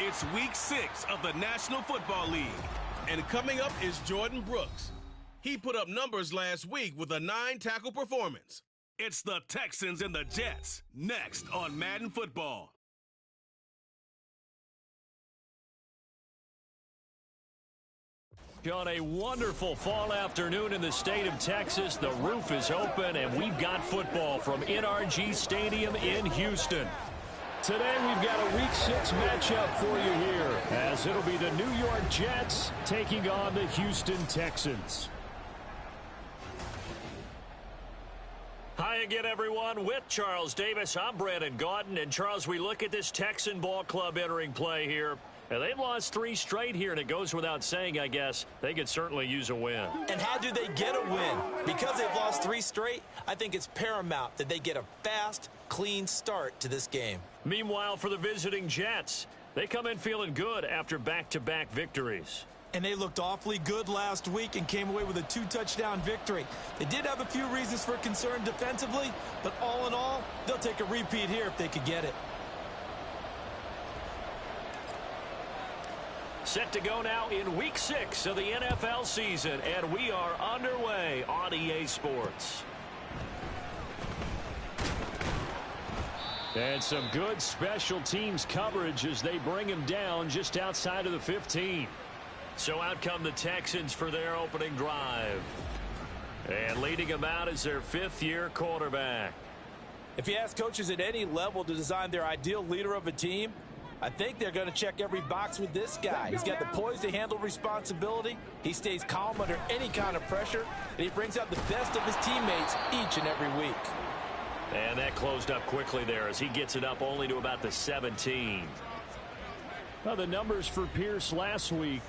It's week 6 of the National Football League. And coming up is Jordan Brooks. He put up numbers last week with a 9-tackle performance. It's the Texans and the Jets, next on Madden Football. On a wonderful fall afternoon in the state of Texas, the roof is open, and we've got football from NRG Stadium in Houston. Today, we've got a Week 6 matchup for you here, as it'll be the New York Jets taking on the Houston Texans. Hi again, everyone. With Charles Davis, I'm Brandon Gaudin. And, Charles, we look at this Texan ball club entering play here. And they've lost 3 straight here, and it goes without saying, I guess, they could certainly use a win. And how do they get a win? Because they've lost 3 straight, I think it's paramount that they get a fast, clean start to this game. Meanwhile, for the visiting Jets, they come in feeling good after back-to-back victories. And they looked awfully good last week and came away with a 2-touchdown victory. They did have a few reasons for concern defensively, but all in all, they'll take a repeat here if they could get it. Set to go now in Week 6 of the NFL season, and we are underway on EA Sports. And some good special teams coverage as they bring him down just outside of the 15. So out come the Texans for their opening drive. And leading them out is their 5th-year quarterback. If you ask coaches at any level to design their ideal leader of a team, I think they're going to check every box with this guy. He's got the poise to handle responsibility. He stays calm under any kind of pressure, and he brings out the best of his teammates each and every week. And that closed up quickly there as he gets it up only to about the 17. Well, the numbers for Pierce last week,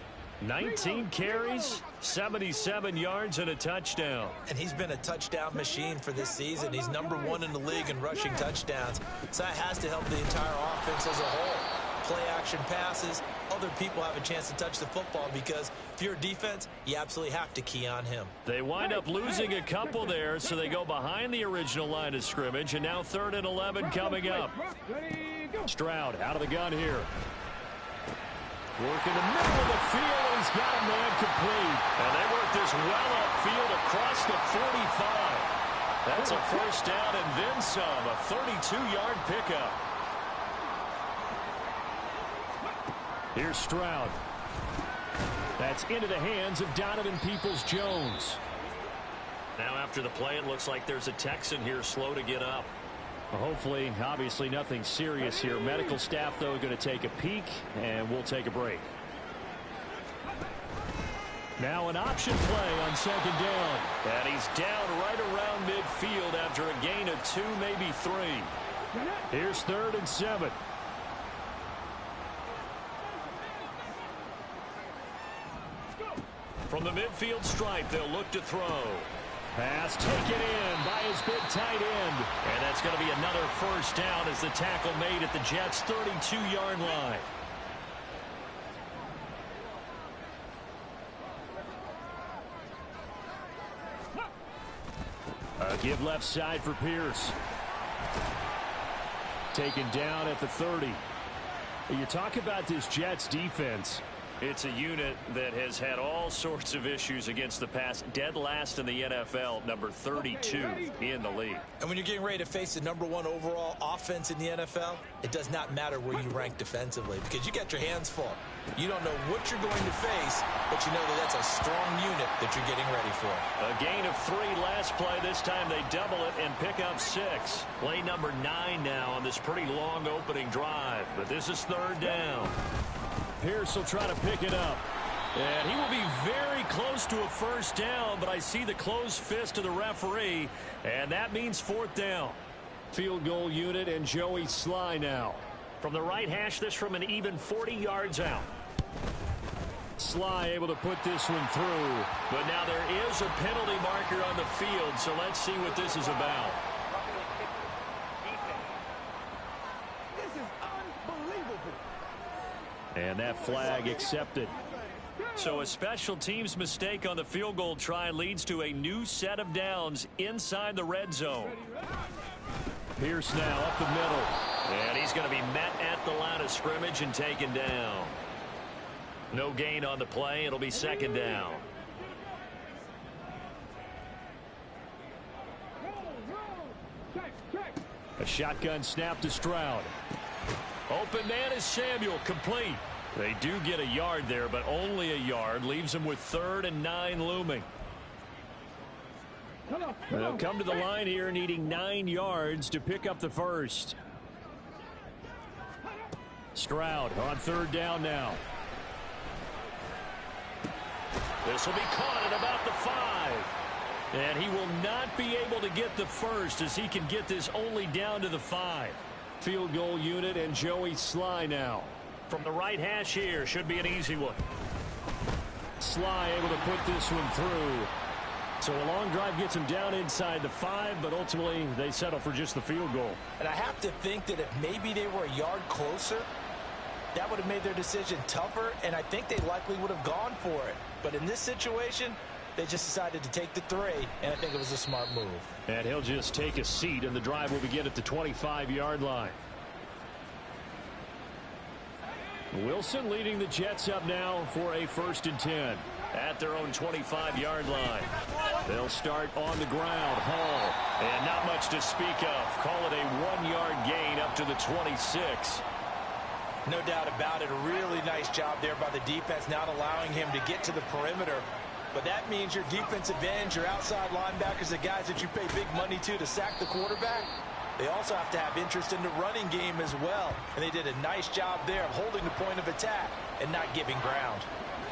19 carries, 77 yards, and a touchdown. And he's been a touchdown machine for this season. He's #1 in the league in rushing touchdowns. So that has to help the entire offense as a whole. Play-action passes, other people have a chance to touch the football because if you're a defense, you absolutely have to key on him. They wind up losing a couple there, so they go behind the original line of scrimmage, and now 3rd and 11 coming up. Stroud out of the gun here. Work in the middle of the field, and he's got a man complete. And they work this well upfield across the 45. That's a 1st down and then some, a 32-yard pickup. Here's Stroud. That's into the hands of Donovan Peoples-Jones. Now after the play, it looks like there's a Texan here slow to get up. Well, hopefully, obviously nothing serious here. Medical staff, though, going to take a peek, and we'll take a break. Now an option play on 2nd down. And he's down right around midfield after a gain of 2, maybe 3. Here's 3rd and 7. From the midfield stripe, they'll look to throw. Pass taken in by his big tight end. And that's going to be another 1st down as the tackle made at the Jets' 32-yard line. A give left side for Pierce. Taken down at the 30. You talk about this Jets defense. It's a unit that has had all sorts of issues against the pass. Dead last in the NFL, number 32 in the league. And when you're getting ready to face the #1 overall offense in the NFL, it does not matter where you rank defensively because you got your hands full. You don't know what you're going to face, but you know that that's a strong unit that you're getting ready for. A gain of 3 last play. This time they double it and pick up 6. Play number 9 now on this pretty long opening drive, but this is 3rd down. Pierce will try to pick it up. And he will be very close to a 1st down, but I see the closed fist of the referee, and that means 4th down. Field goal unit and Joey Sly now. From the right hash, this from an even 40 yards out. Sly able to put this one through. But now there is a penalty marker on the field, so let's see what this is about. And that flag accepted. So a special teams mistake on the field goal try leads to a new set of downs inside the red zone. Pierce now up the middle. And he's going to be met at the line of of scrimmage and taken down. No gain on the play. It'll be second down. A shotgun snap to Stroud. Open man is Samuel, complete. They do get a yard there, but only a yard. Leaves them with 3rd and 9 looming. They'll come to the line here needing 9 yards to pick up the first. Stroud on 3rd down now. This will be caught at about the 5. And he will not be able to get the first as he can get this only down to the 5. Field goal unit and Joey Sly now. From the right hash here, should be an easy one. Sly able to put this one through. So a long drive gets him down inside the 5, but ultimately they settle for just the field goal. And I have to think that if maybe they were a yard closer, that would have made their decision tougher, and I think they likely would have gone for it. But in this situation, they just decided to take the 3, and I think it was a smart move. And he'll just take a seat, and the drive will begin at the 25-yard line. Wilson leading the Jets up now for a 1st and 10. At their own 25-yard line. They'll start on the ground. Hall. And not much to speak of. Call it a 1-yard gain up to the 26. No doubt about it. A really nice job there by the defense, not allowing him to get to the perimeter. But that means your defensive ends, your outside linebackers, the guys that you pay big money to sack the quarterback, they also have to have interest in the running game as well. And they did a nice job there of holding the point of attack and not giving ground.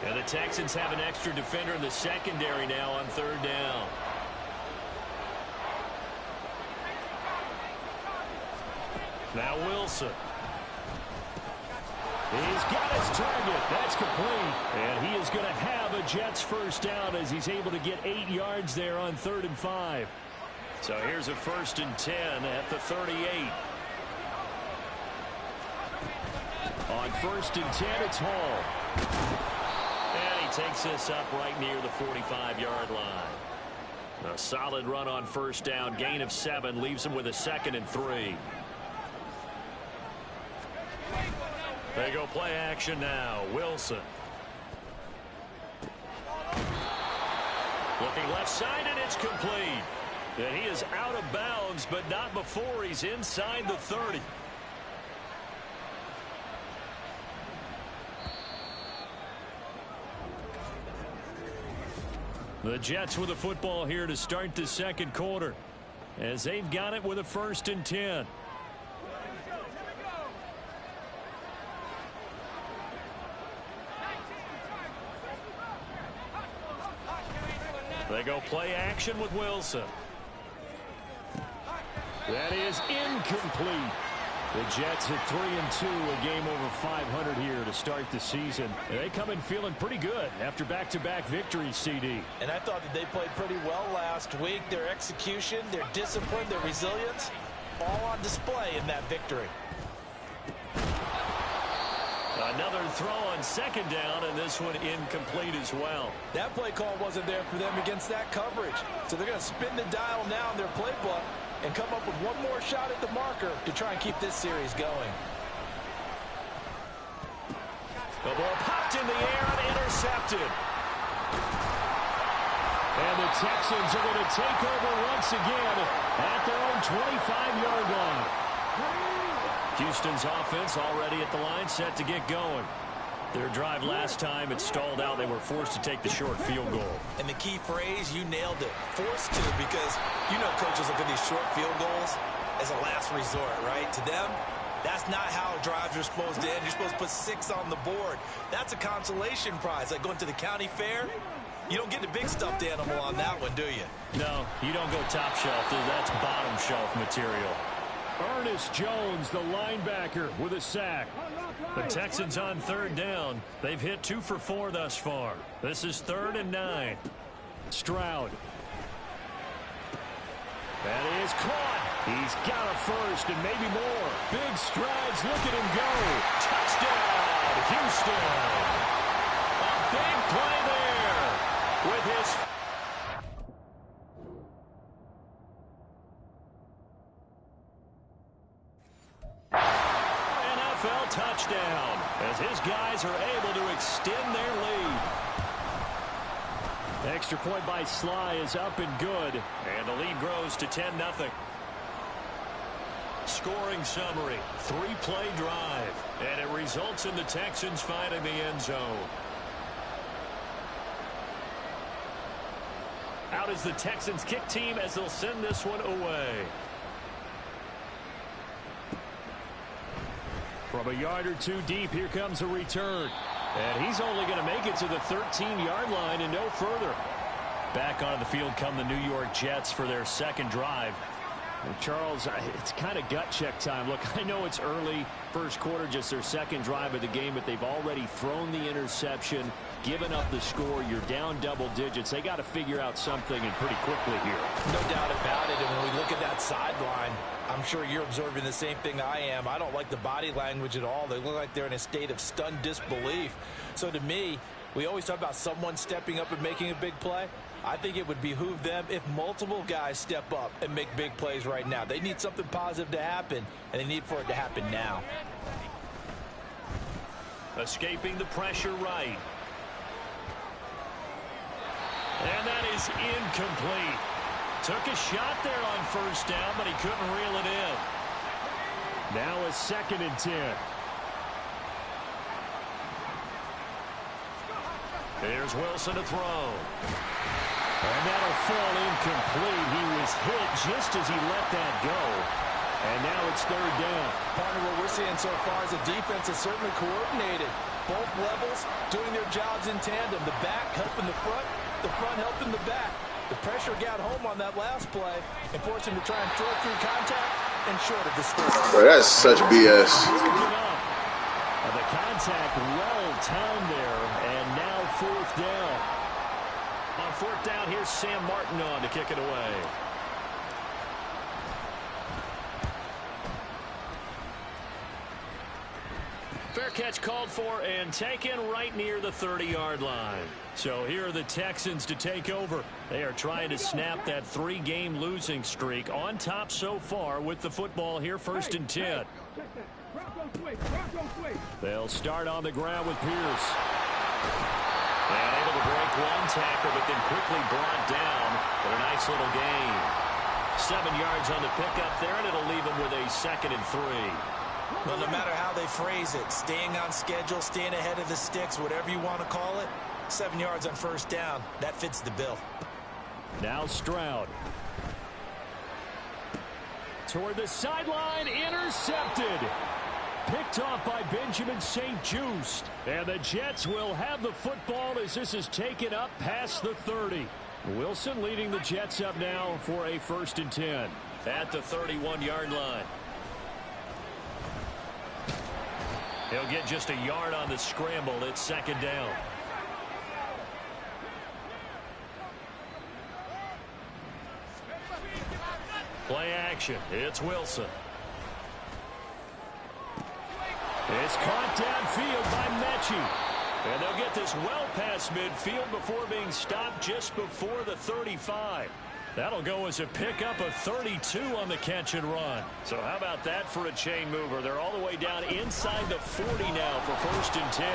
And the Texans have an extra defender in the secondary now on 3rd down. Now Wilson. He's got his target. That's complete. And he is going to have a Jets 1st down as he's able to get 8 yards there on 3rd and 5. So here's a 1st and 10 at the 38. On 1st and 10, it's Hall. And he takes this up right near the 45-yard line. A solid run on 1st down. Gain of 7 leaves him with a 2nd and 3. They go play action now. Wilson. Looking left side, and it's complete. And he is out of bounds, but not before he's inside the 30. The Jets with the football here to start the 2nd quarter, as they've got it with a 1st and 10. They go play action with Wilson. That is incomplete. The Jets at 3-2, a game over 500 here to start the season. And they come in feeling pretty good after back-to-back victories, CD. And I thought that they played pretty well last week. Their execution, their discipline, their resilience, all on display in that victory. Another throw on 2nd down, and this one incomplete as well. That play call wasn't there for them against that coverage. So they're going to spin the dial now in their playbook and come up with one more shot at the marker to try and keep this series going. The ball popped in the air and intercepted. And the Texans are going to take over once again at their own 25-yard line. Houston's offense already at the line, set to get going. Their drive last time, it stalled out. They were forced to take the short field goal. And the key phrase, you nailed it. Forced to, because you know coaches look at these short field goals as a last resort, right? To them, that's not how drives are supposed to end. You're supposed to put 6 on the board. That's a consolation prize, like going to the county fair. You don't get the big stuffed animal on that one, do you? No, you don't go top shelf. That's bottom shelf material. Ernest Jones, the linebacker, with a sack. The Texans on 3rd down. They've hit 2 for 4 thus far. This is 3rd and 9. Stroud. That is caught. He's got a first and maybe more. Big strides. Look at him go. Touchdown, Houston. A big play there with his... NFL touchdown as his guys are able to extend their lead. Extra point by Sly is up and good. And the lead grows to 10-0. Scoring summary, 3-play drive. And it results in the Texans finding the end zone. Out is the Texans kick team as they'll send this one away. From a yard or two deep, here comes a return. And he's only going to make it to the 13-yard line and no further. Back onto the field come the New York Jets for their second drive. And Charles, it's kind of gut check time. Look, I know it's early, first quarter, just their second drive of the game, but they've already thrown the interception, given up the score. You're down double digits. They got to figure out something, and pretty quickly here. No doubt about it. And when we look at that sideline, I'm sure you're observing the same thing I am. I don't like the body language at all. They look like they're in a state of stunned disbelief. So to me, we always talk about someone stepping up and making a big play. I think it would behoove them if multiple guys step up and make big plays right now. They need something positive to happen, and they need for it to happen now. Escaping the pressure right. And that is incomplete. Took a shot there on first down, but he couldn't reel it in. Now a 2nd and 10. Here's Wilson to throw. And that'll fall incomplete. He was hit just as he let that go. And now it's 3rd down. Partner, what we're seeing so far is the defense is certainly coordinated. Both levels doing their jobs in tandem. The back helping the front helping the back. The pressure got home on that last play and forced him to try and throw through contact and short of the stick. Bro, that's such BS. The contact well timed there, and now 4th down. On 4th down, here's Sam Martin on to kick it away. Fair catch called for and taken right near the 30-yard line. So here are the Texans to take over. They are trying to snap that 3-game losing streak, on top so far with the football here, 1st and 10. They'll start on the ground with Pierce. And able to break one tackle, but then quickly brought down. But a nice little gain. 7 yards on the pickup there, and it'll leave him with a 2nd and 3. Well, no matter how they phrase it, staying on schedule, staying ahead of the sticks, whatever you want to call it, 7 yards on 1st down, that fits the bill. Now Stroud. Toward the sideline, intercepted. Picked off by Benjamin St-Juste. And the Jets will have the football as this is taken up past the 30. Wilson leading the Jets up now for a 1st and 10. At the 31-yard line. He'll get just a yard on the scramble. It's 2nd down. Play action. It's Wilson. It's caught downfield by Mechie. And they'll get this well past midfield before being stopped just before the 35. That'll go as a pickup of 32 on the catch and run. So how about that for a chain mover? They're all the way down inside the 40 now for 1st and 10.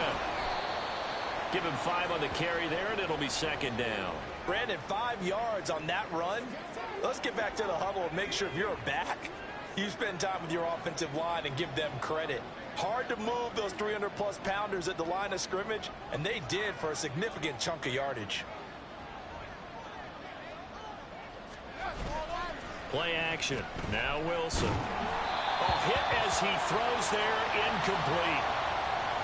Give him 5 on the carry there, and it'll be 2nd down. Brandon, 5 yards on that run. Let's get back to the huddle and make sure if you're a back, you spend time with your offensive line and give them credit. Hard to move those 300-plus pounders at the line of scrimmage, and they did for a significant chunk of yardage. Play action. Now Wilson. Hit as he throws there, incomplete.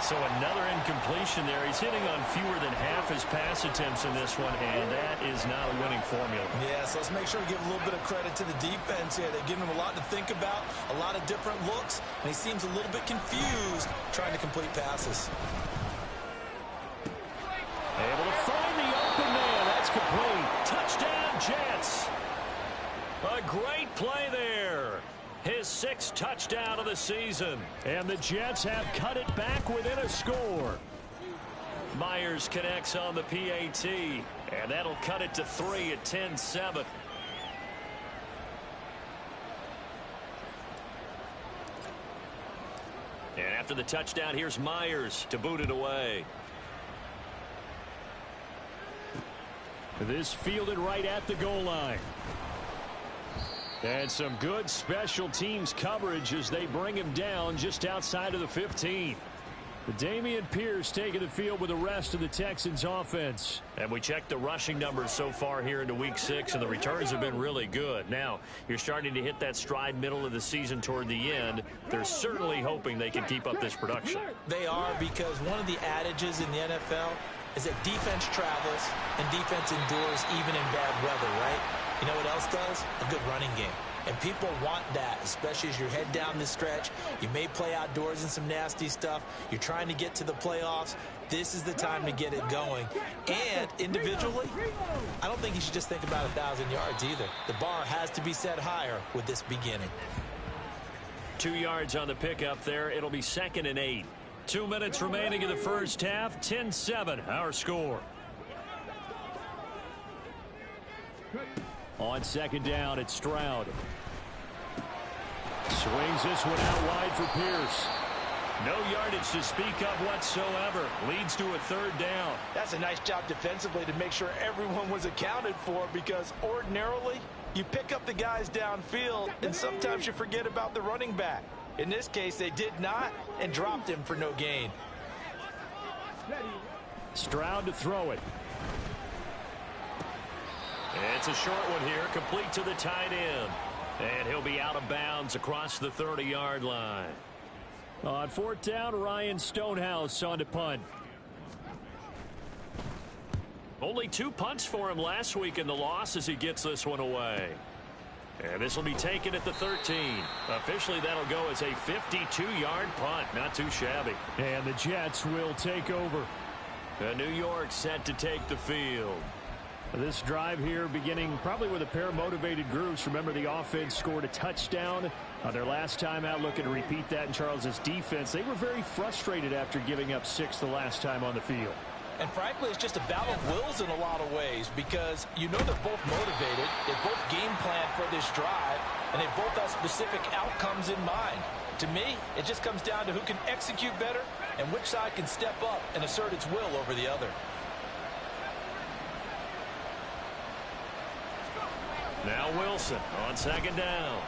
So another incompletion there. He's hitting on fewer than half his pass attempts in this one, and that is not a winning formula. Yes, let's make sure we give a little bit of credit to the defense here. They've given him a lot to think about, a lot of different looks, and he seems a little bit confused trying to complete passes. Able to find the open man. That's complete. Touchdown, Jets. A great play there. His 6th touchdown of the season. And the Jets have cut it back within a score. Myers connects on the PAT. And that'll cut it to 3 at 10-7. And after after the touchdown, here's Myers to boot it away. This fielded right at the goal line. And some good special teams coverage as they bring him down just outside of the 15. Damian Pierce taking the field with the rest of the Texans offense. And we checked the rushing numbers so far here into week 6, and the returns have been really good. Now, you're starting to hit that stride middle of the season toward the end. They're certainly hoping they can keep up this production. They are, because one of the adages in the NFL is that defense travels and defense endures even in bad weather, right? You know what else does? A good running game. And people want that, especially as you're head down the stretch. You may play outdoors in some nasty stuff. You're trying to get to the playoffs. This is the time to get it going. And individually, I don't think you should just think about 1,000 yards either. The bar has to be set higher with this beginning. 2 yards on the pickup there. It'll be 2nd and 8. 2 minutes remaining in the first half. 10-7, our score. On 2nd down, it's Stroud. Swings this one out wide for Pierce. No yardage to speak of whatsoever. Leads to a 3rd down. That's a nice job defensively to make sure everyone was accounted for, because ordinarily you pick up the guys downfield and sometimes you forget about the running back. In this case, they did not and dropped him for no gain. Stroud to throw it. It's a short one here, complete to the tight end. And he'll be out of bounds across the 30-yard line. On 4th down, Ryan Stonehouse on to punt. Only 2 punts for him last week in the loss as he gets this one away. And this will be taken at the 13. Officially, that'll go as a 52-yard punt. Not too shabby. And the Jets will take over. New York set to take the field. This drive here beginning probably with a pair of motivated groups. Remember, the offense scored a touchdown their last time out. Looking to repeat that in Charles's defense. They were very frustrated after giving up 6 the last time on the field. And frankly, it's just a battle of wills in a lot of ways, because you know they're both motivated. They both game plan for this drive, and they both have specific outcomes in mind. To me, it just comes down to who can execute better and which side can step up and assert its will over the other. Now Wilson on 2nd down.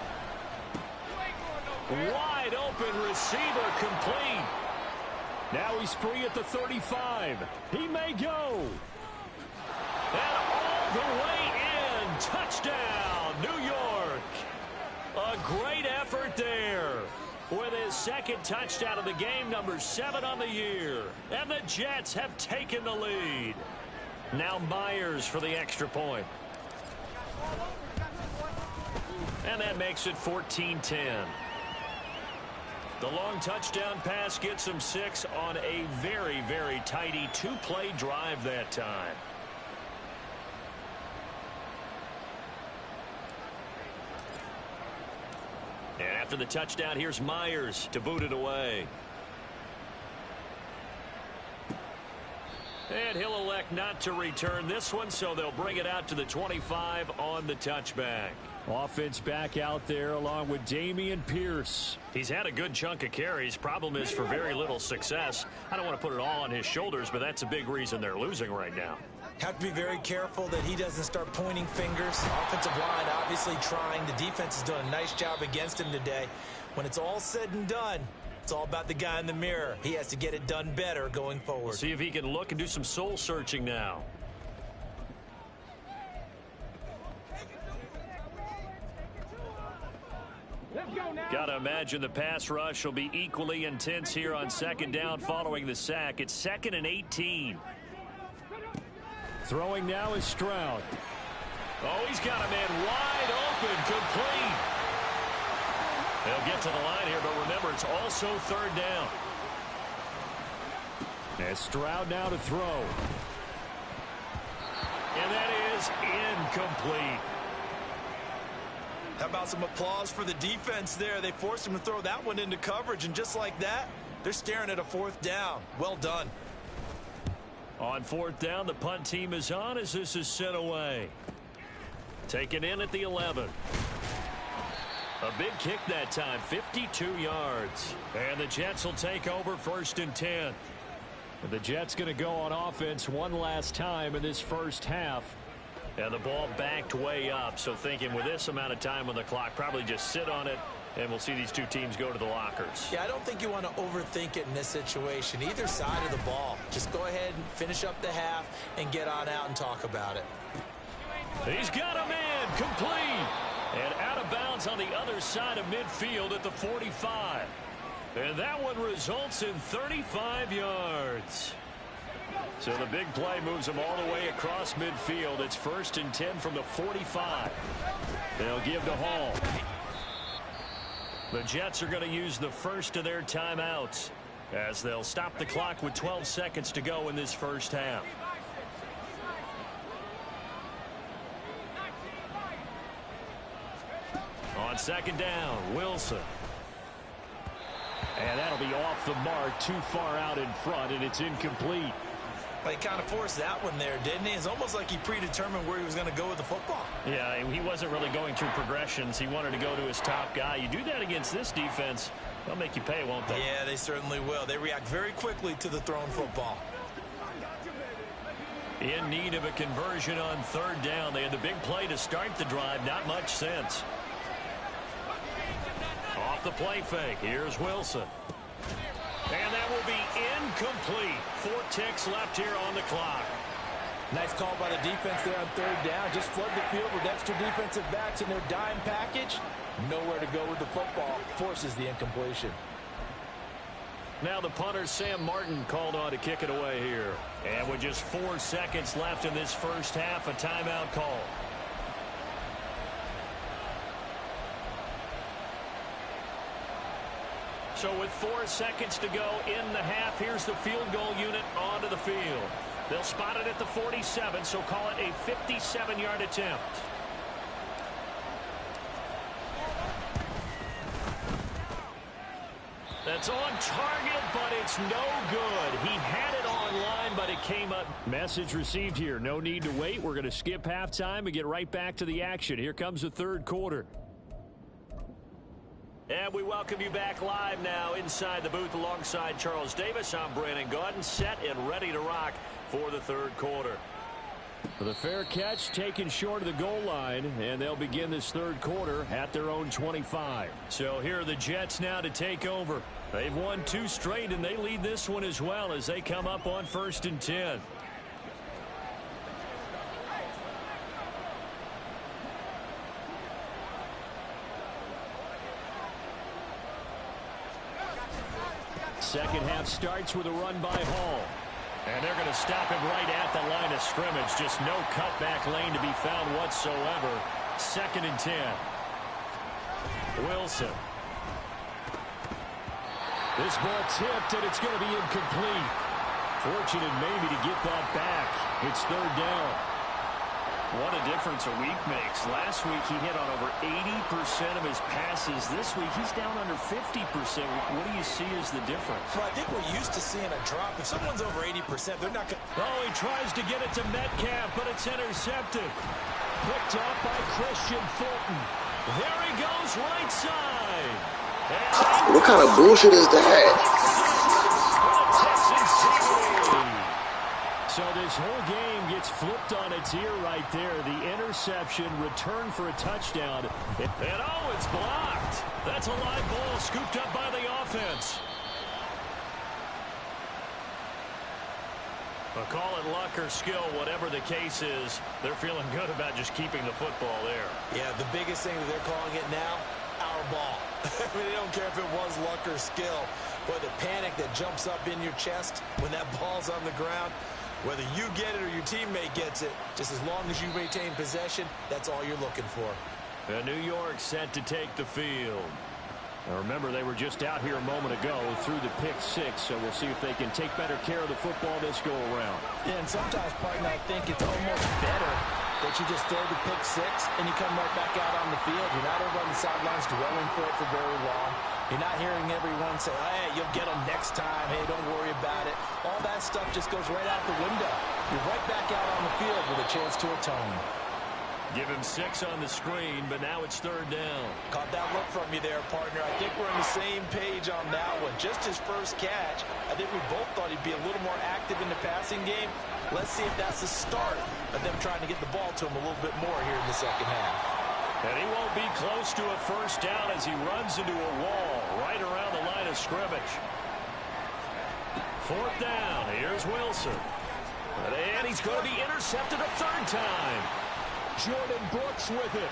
Wide open receiver, complete. Now he's free at the 35. He may go. And all the way in. Touchdown, New York. A great effort there. With his 2nd touchdown of the game, number 7 on the year. And the Jets have taken the lead. Now Myers for the extra point. And that makes it 14-10. The long touchdown pass gets them 6 on a very, very tidy 2-play drive that time. And after the touchdown, here's Myers to boot it away. And he'll elect not to return this one, so they'll bring it out to the 25 on the touchback. Offense back out there along with Damian Pierce. He's had a good chunk of carries. Problem is for very little success. I don't want to put it all on his shoulders, but that's a big reason they're losing right now. Have to be very careful that he doesn't start pointing fingers. Offensive line obviously trying. The defense has done a nice job against him today. When it's all said and done, it's all about the guy in the mirror. He has to get it done better going forward. See if he can look and do some soul searching now. Got to imagine the pass rush will be equally intense here on 2nd down following the sack. It's 2nd and 18. Throwing now is Stroud. Oh, he's got a man wide open, complete. They'll get to the line here, but remember, it's also 3rd down. And Stroud now to throw. And that is incomplete. How about some applause for the defense there? They forced him to throw that one into coverage, and just like that, they're staring at a 4th down. Well done. On 4th down, the punt team is on as this is sent away. Taken in at the 11. A big kick that time, 52 yards. And the Jets will take over 1st and 10. The Jets going to go on offense one last time in this first half. And the ball backed way up, so thinking with this amount of time on the clock, probably just sit on it, and we'll see these two teams go to the lockers. Yeah, I don't think you want to overthink it in this situation, either side of the ball. Just go ahead and finish up the half and get on out and talk about it. He's got a man, complete. And out of bounds on the other side of midfield at the 45. And that one results in 35 yards. So the big play moves them all the way across midfield. It's 1st and 10 from the 45. They'll give to Hall. The Jets are going to use the first of their timeouts as they'll stop the clock with 12 seconds to go in this first half. On 2nd down, Wilson. And that'll be off the mark, too far out in front, and it's incomplete. Well, he kind of forced that one there, didn't he? It's almost like he predetermined where he was going to go with the football. Yeah, he wasn't really going through progressions. He wanted to go to his top guy. You do that against this defense, they'll make you pay, won't they? Yeah, they certainly will. They react very quickly to the thrown football. In need of a conversion on 3rd down. They had the big play to start the drive. Not much sense. Off the play fake. Here's Wilson. And that will be incomplete. 4 ticks left here on the clock. Nice call by the defense there on 3rd down. Just flood the field with extra defensive backs in their dime package. Nowhere to go with the football. Forces the incompletion. Now the punter, Sam Martin, called on to kick it away here. And with just 4 seconds left in this first half, a timeout call. So with 4 seconds to go in the half, here's the field goal unit onto the field. They'll spot it at the 47, so call it a 57-yard attempt. That's on target, but it's no good. He had it online, but it came up. Message received here. No need to wait. We're going to skip halftime and get right back to the action. Here comes the 3rd quarter. And we welcome you back live now inside the booth alongside Charles Davis. I'm Brandon Gaudin, set and ready to rock for the 3rd quarter. The fair catch taken short of the goal line, and they'll begin this 3rd quarter at their own 25. So here are the Jets now to take over. They've won 2 straight, and they lead this one as well as they come up on 1st and 10. Second half starts with a run by Hall. And they're going to stop him right at the line of scrimmage. Just no cutback lane to be found whatsoever. 2nd and 10. Wilson. This ball tipped, and it's going to be incomplete. Fortunate maybe to get that back. It's 3rd down. What a difference a week makes. Last week he hit on over 80% of his passes. This week he's down under 50%. What do you see as the difference? Well, I think we're used to seeing a drop. If someone's over 80%, they're not going to... Oh, he tries to get it to Metcalf, but it's intercepted. Picked up by Christian Fulton. There he goes, right side. What kind of bullshit is that? So this whole game gets flipped on its ear right there. The interception, return for a touchdown. And oh, it's blocked. That's a live ball scooped up by the offense. But call it luck or skill, whatever the case is, they're feeling good about just keeping the football there. Yeah, the biggest thing that they're calling it now, our ball. I mean, they don't care if it was luck or skill. But the panic that jumps up in your chest when that ball's on the ground, whether you get it or your teammate gets it, just as long as you maintain possession, that's all you're looking for. And New York set to take the field. Now remember, they were just out here a moment ago through the pick 6, so we'll see if they can take better care of the football this go-around. Yeah, and sometimes, partner, I think it's almost better that you just throw the pick 6 and you come right back out on the field. You're not over on the sidelines dwelling for it for very long. You're not hearing everyone say, hey, you'll get them next time. Hey, don't worry about it. All that stuff just goes right out the window. You're right back out on the field with a chance to atone. Give him 6 on the screen, but now it's 3rd down. Caught that look from you there, partner. I think we're on the same page on that one. Just his first catch. I think we both thought he'd be a little more active in the passing game. Let's see if that's the start of them trying to get the ball to him a little bit more here in the second half. And he won't be close to a first down as he runs into a wall right around the line of scrimmage. 4th down. Here's Wilson. And he's going to be intercepted a 3rd time. Jordan Brooks with it.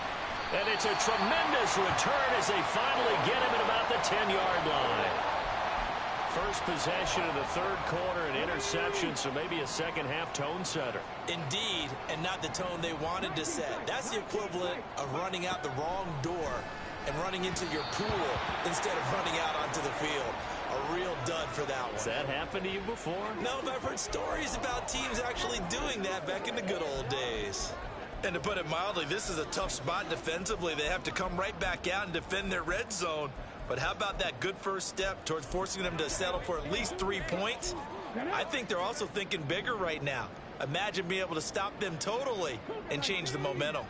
And it's a tremendous return as they finally get him at about the 10-yard line. First possession of the 3rd quarter, an interception, so maybe a second-half tone setter. Indeed, and not the tone they wanted to set. That's the equivalent of running out the wrong door and running into your pool instead of running out onto the field. A real dud for that one. Has that happened to you before? No, but I've heard stories about teams actually doing that back in the good old days. And to put it mildly, this is a tough spot defensively. They have to come right back out and defend their red zone. But how about that good first step towards forcing them to settle for at least 3 points? I think they're also thinking bigger right now. Imagine being able to stop them totally and change the momentum.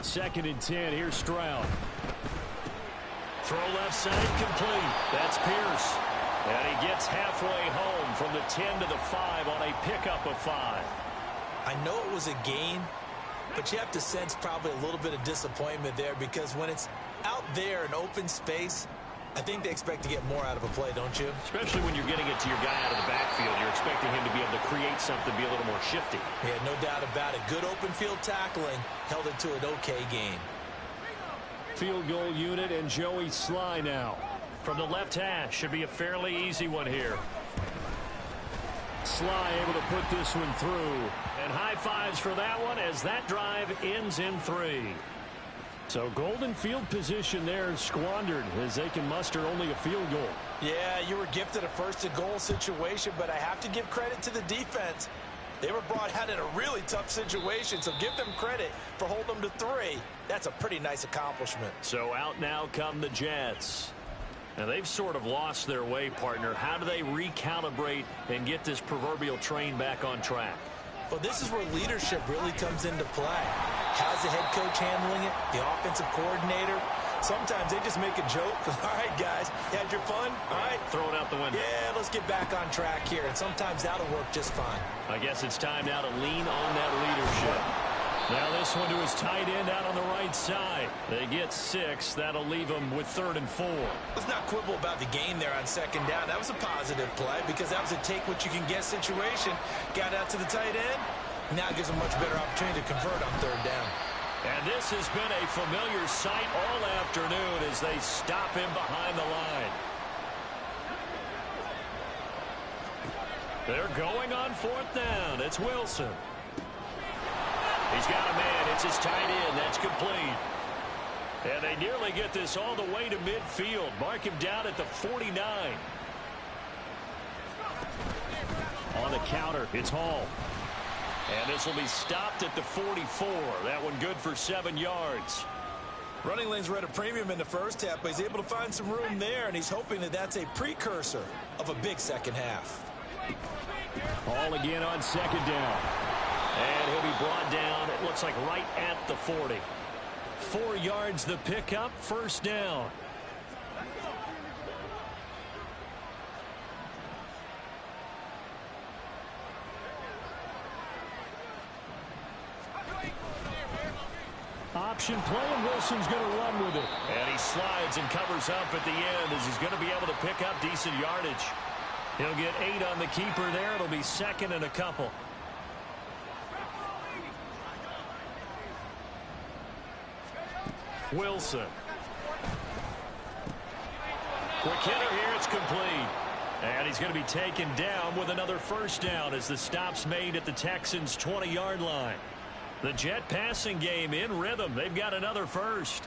2nd and 10. Here's Stroud. Throw left side complete. That's Pierce. And he gets halfway home from the 10 to the 5 on a pickup of 5. I know it was a gain, but you have to sense probably a little bit of disappointment there because when it's out there in open space, I think they expect to get more out of a play, don't you? Especially when you're getting it to your guy out of the backfield. You're expecting him to be able to create something, be a little more shifty. Yeah, no doubt about it. Good open field tackling held it to an okay gain. Field goal unit and Joey Sly now. From the left hash, should be a fairly easy one here. Sly able to put this one through. And high fives for that one as that drive ends in 3. So golden field position there squandered as they can muster only a field goal. Yeah, you were gifted a first-and-goal situation, but I have to give credit to the defense. They were brought out in a really tough situation, so give them credit for holding them to 3. That's a pretty nice accomplishment. So out now come the Jets. Now, they've sort of lost their way, partner. How do they recalibrate and get this proverbial train back on track? Well, this is where leadership really comes into play. How's the head coach handling it? The offensive coordinator? Sometimes they just make a joke. All right, guys, you had your fun? All right. Throw it out the window. Yeah, let's get back on track here. And sometimes that'll work just fine. I guess it's time now to lean on that leadership. Now this one to his tight end out on the right side. They get 6. That'll leave them with 3rd and 4. Let's not quibble about the gain there on 2nd down. That was a positive play because that was a take-what-you-can-get situation. Got out to the tight end. Now it gives them a much better opportunity to convert on 3rd down. And this has been a familiar sight all afternoon as they stop him behind the line. They're going on 4th down. It's Wilson. He's got a man. It's his tight end. That's complete. And they nearly get this all the way to midfield. Mark him down at the 49. On the counter, it's Hall. And this will be stopped at the 44. That one good for 7 yards. Running lanes were at a premium in the first half, but he's able to find some room there, and he's hoping that that's a precursor of a big second half. Hall again on 2nd down. And he'll be brought down, it looks like right at the 40. 4 yards the pickup, 1st down. Option play, and Wilson's going to run with it. And he slides and covers up at the end as he's going to be able to pick up decent yardage. He'll get 8 on the keeper there. It'll be 2nd and a couple. Wilson. Quick hitter here. It's complete. And he's going to be taken down with another 1st down as the stop's made at the Texans' 20-yard line. The Jet passing game in rhythm. They've got another 1st.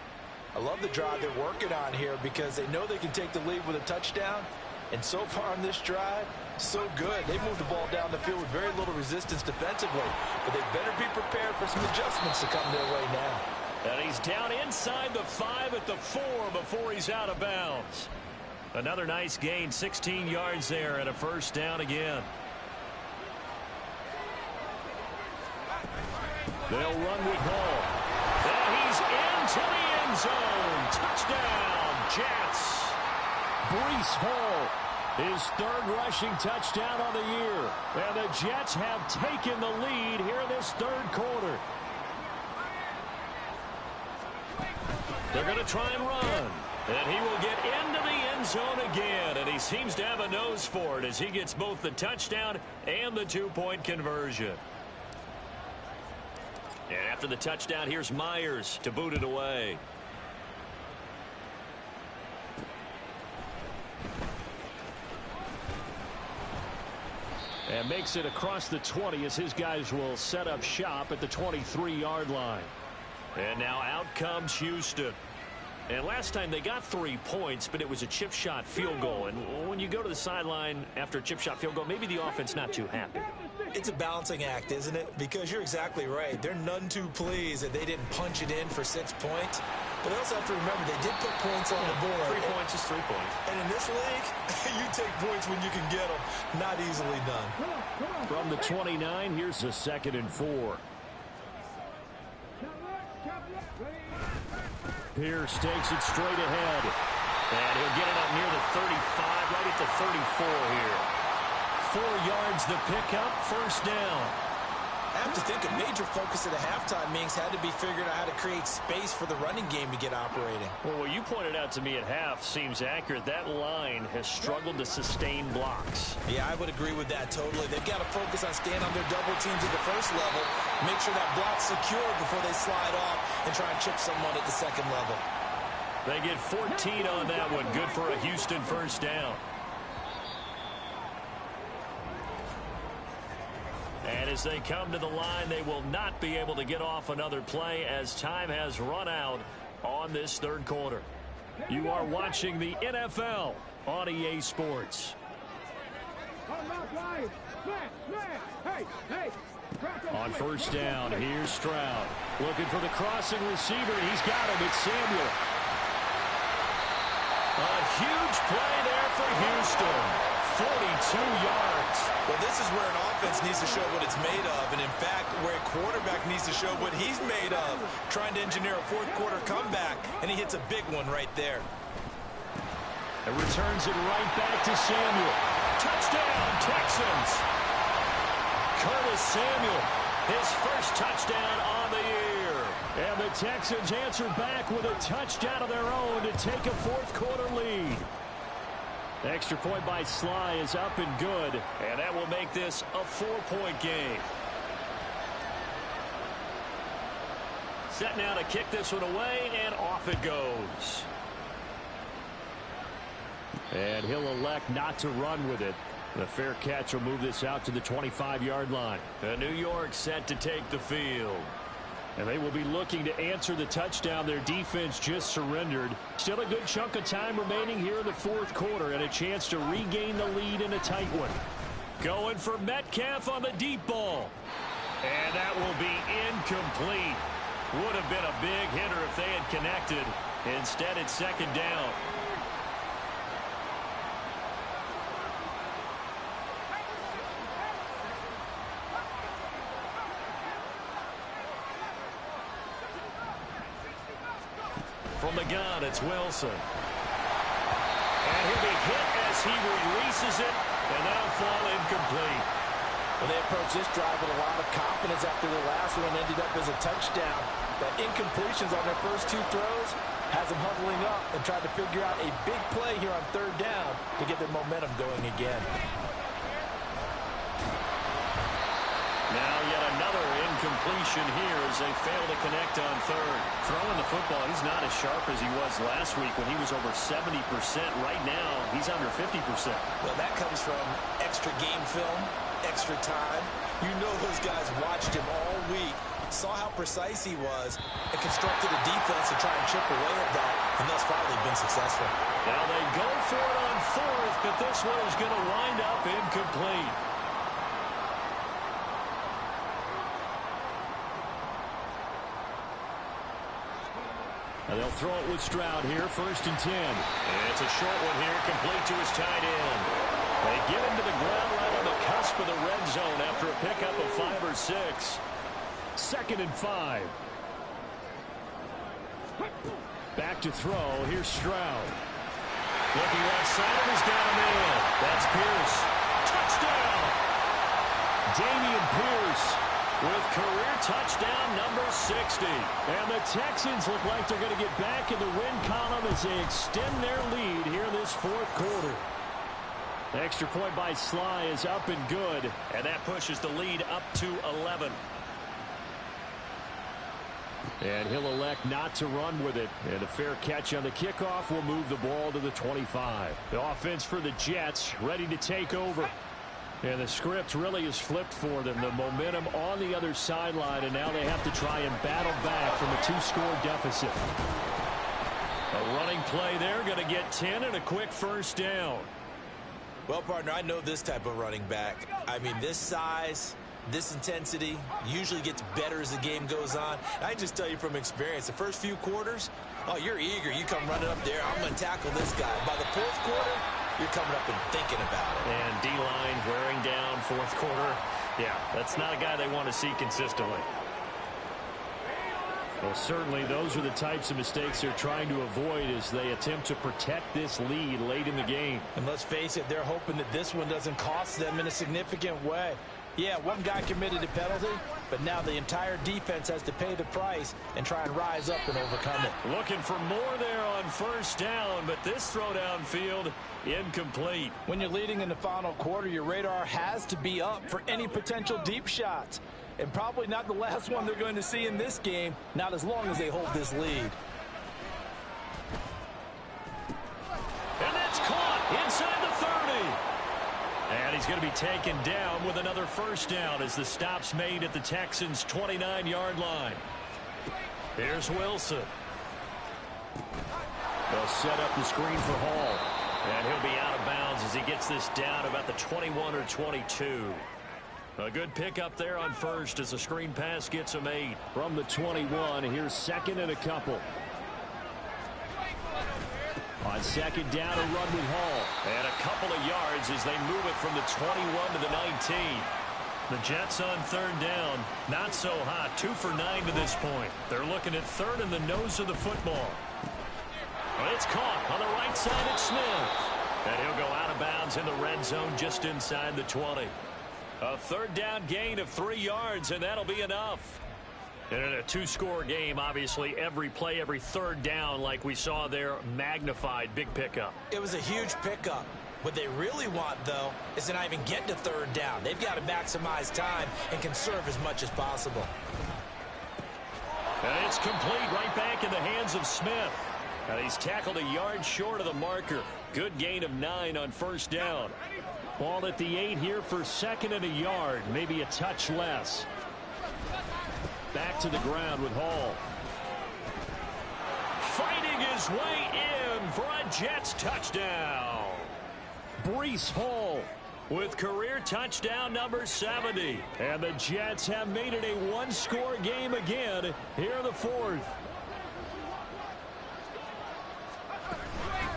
I love the drive they're working on here because they know they can take the lead with a touchdown. And so far on this drive, so good. They moved the ball down the field with very little resistance defensively. But they better be prepared for some adjustments to come their way now. And he's down inside the 5 at the 4 before he's out of bounds. Another nice gain, 16 yards there and a 1st down again. They'll run with Hall. And he's into the end zone. Touchdown, Jets. Breece Hall, his third rushing touchdown on the year. And the Jets have taken the lead here in this third quarter. They're going to try and run. And he will get into the end zone again. And he seems to have a nose for it as he gets both the touchdown and the two-point conversion. And after the touchdown, here's Myers to boot it away. And makes it across the 20 as his guys will set up shop at the 23-yard line. And now out comes Houston. And last time they got 3 points, but it was a chip shot field goal. And when you go to the sideline after a chip shot field goal, maybe the offense not too happy. It's a balancing act, isn't it? Because you're exactly right. They're none too pleased that they didn't punch it in for 6 points. But they also have to remember they did put points on the board. 3 points is 3 points. And in this league, you take points when you can get them. Not easily done. From the 29, here's a 2nd and 4. Pierce takes it straight ahead. And he'll get it up near the 35, right at the 34 here. 4 yards the pickup, first down. I have to think a major focus at the halftime means had to be figuring out how to create space for the running game to get operating. Well, what you pointed out to me at half seems accurate. That line has struggled to sustain blocks. Yeah, I would agree with that totally. They've got to focus on staying on their double teams at the first level, make sure that block's secure before they slide off and try and chip someone at the second level. They get 14 on that one. Good for a Houston first down. And as they come to the line, they will not be able to get off another play as time has run out on this third quarter. You are watching the NFL on EA Sports. On first down, here's Stroud. Looking for the crossing receiver. He's got him. It's Samuel. A huge play there for Houston. 42 yards. Well, this is where an offense needs to show what it's made of, and in fact, where a quarterback needs to show what he's made of, trying to engineer a fourth quarter comeback, and he hits a big one right there. And returns it right back to Samuel. Touchdown, Texans. Curtis Samuel, his first touchdown on the year. And the Texans answer back with a touchdown of their own to take a fourth quarter lead. Extra point by Sly is up and good. And that will make this a 4-point game. Set now to kick this one away, and off it goes. And he'll elect not to run with it. The fair catch will move this out to the 25-yard line. New York set to take the field. And they will be looking to answer the touchdown their defense just surrendered. Still a good chunk of time remaining here in the fourth quarter and a chance to regain the lead in a tight one. Going for Metcalf on the deep ball. And that will be incomplete. Would have been a big hitter if they had connected. Instead, it's second down. From the gun, it's Wilson. And he'll be hit as he releases it, and that'll fall incomplete. Well, they approached this drive with a lot of confidence after the last one ended up as a touchdown. But incompletions on their first 2 throws has them huddling up and trying to figure out a big play here on third down to get their momentum going again. Now yet another incompletion here as they fail to connect on third. Throwing the football, he's not as sharp as he was last week when he was over 70%. Right now, he's under 50%. Well, that comes from extra game film, extra time. You know those guys watched him all week, saw how precise he was, and constructed a defense to try and chip away at that, and thus far they've been successful. Now they go for it on fourth, but this one is going to wind up incomplete. And they'll throw it with Stroud here, 1st and 10. And it's a short one here, complete to his tight end. They get him to the ground right on the cusp of the red zone after a pickup of 5 or 6. 2nd and 5. Back to throw. Here's Stroud. Looking right side, he's got him in. That's Pierce. Touchdown! Dameon Pierce with career touchdown number 60. And the Texans look like they're going to get back in the win column as they extend their lead here in this fourth quarter. The extra point by Sly is up and good. And that pushes the lead up to 11. And he'll elect not to run with it. And a fair catch on the kickoff will move the ball to the 25. The offense for the Jets ready to take over. And the script really is flipped for them. The momentum on the other sideline, and now they have to try and battle back from a 2-score deficit. A running play there, going to get 10 and a quick first down. Well, partner, I know this type of running back. I mean, this size, this intensity usually gets better as the game goes on. I just tell you from experience, the first few quarters, oh, you're eager. You come running up there, I'm going to tackle this guy. By the fourth quarter, you're coming up and thinking about it. And D-line wearing down fourth quarter. Yeah, that's not a guy they want to see consistently. Well, certainly those are the types of mistakes they're trying to avoid as they attempt to protect this lead late in the game. And let's face it, they're hoping that this one doesn't cost them in a significant way. Yeah, one guy committed a penalty, but now the entire defense has to pay the price and try and rise up and overcome it. Looking for more there on first down, but this throw downfield incomplete. When you're leading in the final quarter, your radar has to be up for any potential deep shots. And probably not the last one they're going to see in this game, not as long as they hold this lead. And that's caught inside the 30. And he's going to be taken down with another first down as the stop's made at the Texans' 29-yard line. Here's Wilson. They'll set up the screen for Hall. And he'll be out of bounds as he gets this down about the 21 or 22. A good pickup there on first as the screen pass gets him 8. From the 21, here's 2nd and a couple. On 2nd down, a run with Hall. And a couple of yards as they move it from the 21 to the 19. The Jets on 3rd down. Not so hot. 2 for 9 to this point. They're looking at 3rd in the nose of the football. Well, it's caught on the right side at Smith. And he'll go out of bounds in the red zone just inside the 20. A 3rd down gain of 3 yards, and that'll be enough. And in a 2-score game, obviously, every play, every 3rd down, like we saw there, magnified. Big pickup. It was a huge pickup. What they really want, though, is to not even get to 3rd down. They've got to maximize time and conserve as much as possible. And it's complete right back in the hands of Smith. And he's tackled a yard short of the marker. Good gain of 9 on first down. Ball at the 8 here for 2nd and a yard, maybe a touch less. Back to the ground with Hall. Fighting his way in for a Jets touchdown. Breece Hall with career touchdown number 70. And the Jets have made it a 1-score game again here in the 4th.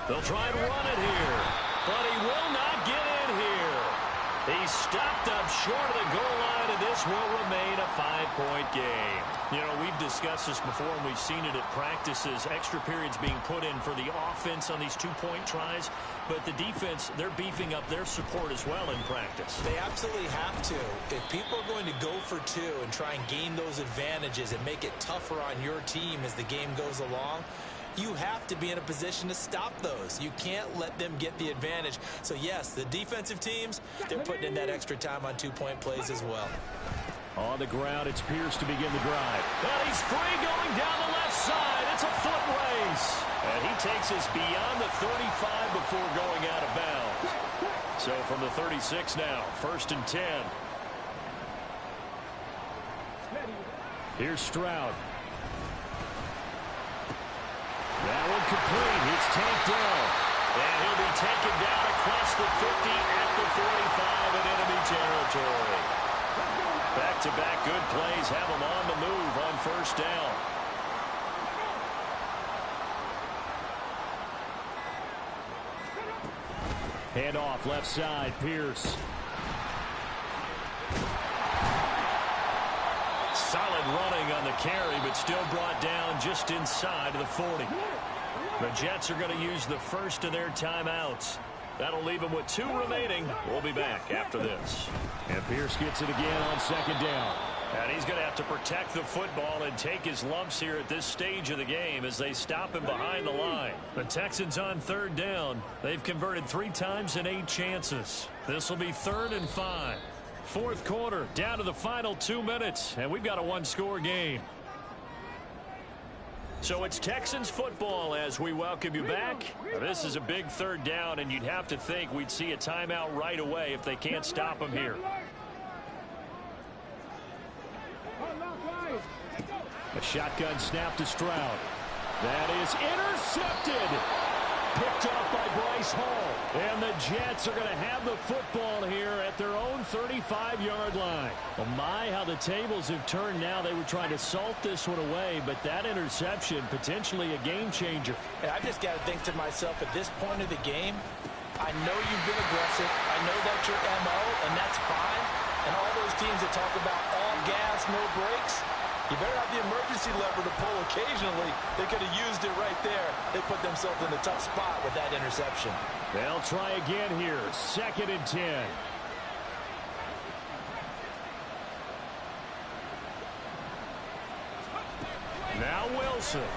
They'll try and run it here, but he will not get in here. He's stopped up short of the goal line, and this will remain a 5-point game. You know, we've discussed this before, and we've seen it at practices. Extra periods being put in for the offense on these 2-point tries, but the defense, they're beefing up their support as well in practice. They absolutely have to. If people are going to go for 2 and try and gain those advantages and make it tougher on your team as the game goes along, you have to be in a position to stop those. You can't let them get the advantage. So, yes, the defensive teams, they're putting in that extra time on 2-point plays as well. On the ground, it's Pierce to begin the drive. And he's free going down the left side. It's a foot race. And he takes us beyond the 35 before going out of bounds. So from the 36 now, 1st and 10. Here's Stroud. That one complete. It's tapped down. And he'll be taken down across the 50 at the 45 in enemy territory. Back-to-back good plays have him on the move on first down. Hand off left side, Pierce. Solid running on the carry, but still brought down just inside of the 40. The Jets are going to use the first of their timeouts. That'll leave them with 2 remaining. We'll be back after this. And Pierce gets it again on second down. And he's going to have to protect the football and take his lumps here at this stage of the game as they stop him behind the line. The Texans on third down. They've converted 3 times in 8 chances. This will be 3rd and 5. Fourth quarter, down to the final 2 minutes, and we've got a 1-score game. So it's Texans football as we welcome you back. This is a big 3rd down, and you'd have to think we'd see a timeout right away if they can't stop him here. A shotgun snap to Stroud. That is intercepted. Picked off by Bryce Hall. And the Jets are going to have the football here at their own 35-yard line. Oh my, how the tables have turned now. They were trying to salt this one away, but that interception, potentially a game changer. And I just got to think to myself, at this point of the game, I know you've been aggressive. I know that's your MO, and that's fine. And all those teams that talk about all gas, no brakes, you better have the emergency lever to pull occasionally. They could have used it right there. They put themselves in a tough spot with that interception. They'll try again here. 2nd and 10. Now Wilson.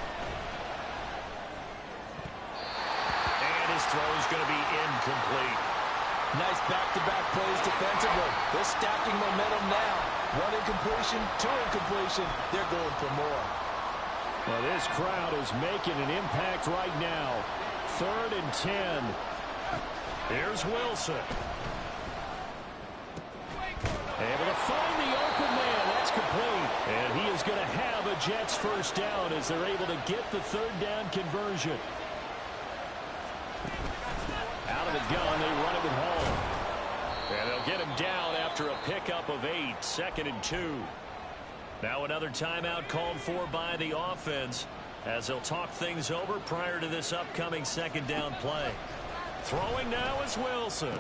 And his throw is going to be incomplete. Nice back-to-back plays defensively. They're stacking momentum now. 1 incompletion, 2 incompletion. They're going for more. Well, this crowd is making an impact right now. 3rd and 10. Here's Wilson. Able to find the open man. That's complete. And he is going to have a Jets first down as they're able to get the 3rd down conversion. Out of the gun, they run it with Hall. And they'll get him down after a pickup of 8. 2nd and 2. Now another timeout called for by the offense as they'll talk things over prior to this upcoming 2nd down play. Throwing now is Wilson.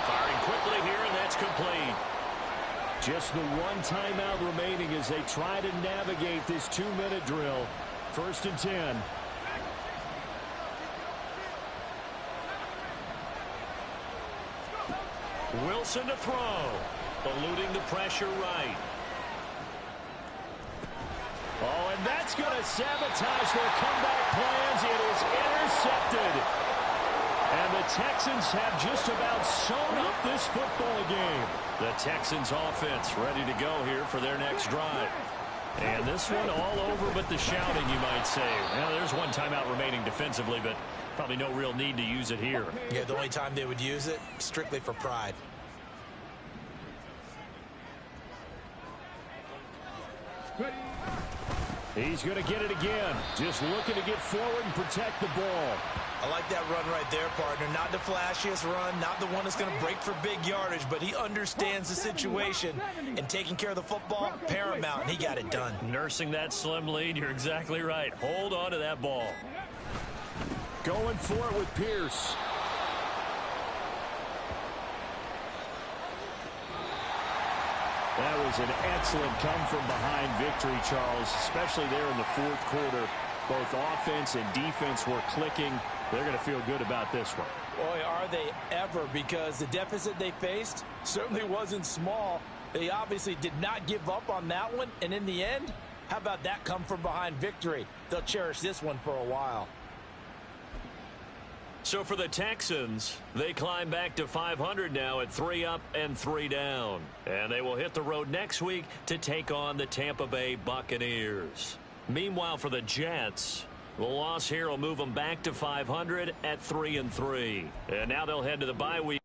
Firing quickly here, and that's complete. Just the 1 timeout remaining as they try to navigate this 2-minute drill. 1st and 10. Wilson to throw. Eluding the pressure right. Oh, and that's going to sabotage their comeback plans. It is intercepted. And the Texans have just about sewn up this football game. The Texans offense ready to go here for their next drive. And this one all over but the shouting, you might say. Well, there's 1 timeout remaining defensively, but probably no real need to use it here. Yeah, the only time they would use it, strictly for pride. He's going to get it again. Just looking to get forward and protect the ball. I like that run right there, partner. Not the flashiest run, not the one that's going to break for big yardage, but he understands the situation, and taking care of the football, paramount, and he got it done. Nursing that slim lead, you're exactly right. Hold on to that ball. Going for it with Pierce. That was an excellent come-from-behind victory, Charles, especially there in the 4th quarter. Both offense and defense were clicking. They're going to feel good about this one. Boy, are they ever, because the deficit they faced certainly wasn't small. They obviously did not give up on that one, and in the end, how about that come-from-behind victory? They'll cherish this one for a while. So for the Texans, they climb back to 500 now at 3 up and 3 down. And they will hit the road next week to take on the Tampa Bay Buccaneers. Meanwhile, for the Jets, the loss here will move them back to 500 at 3 and 3. And now they'll head to the bye week.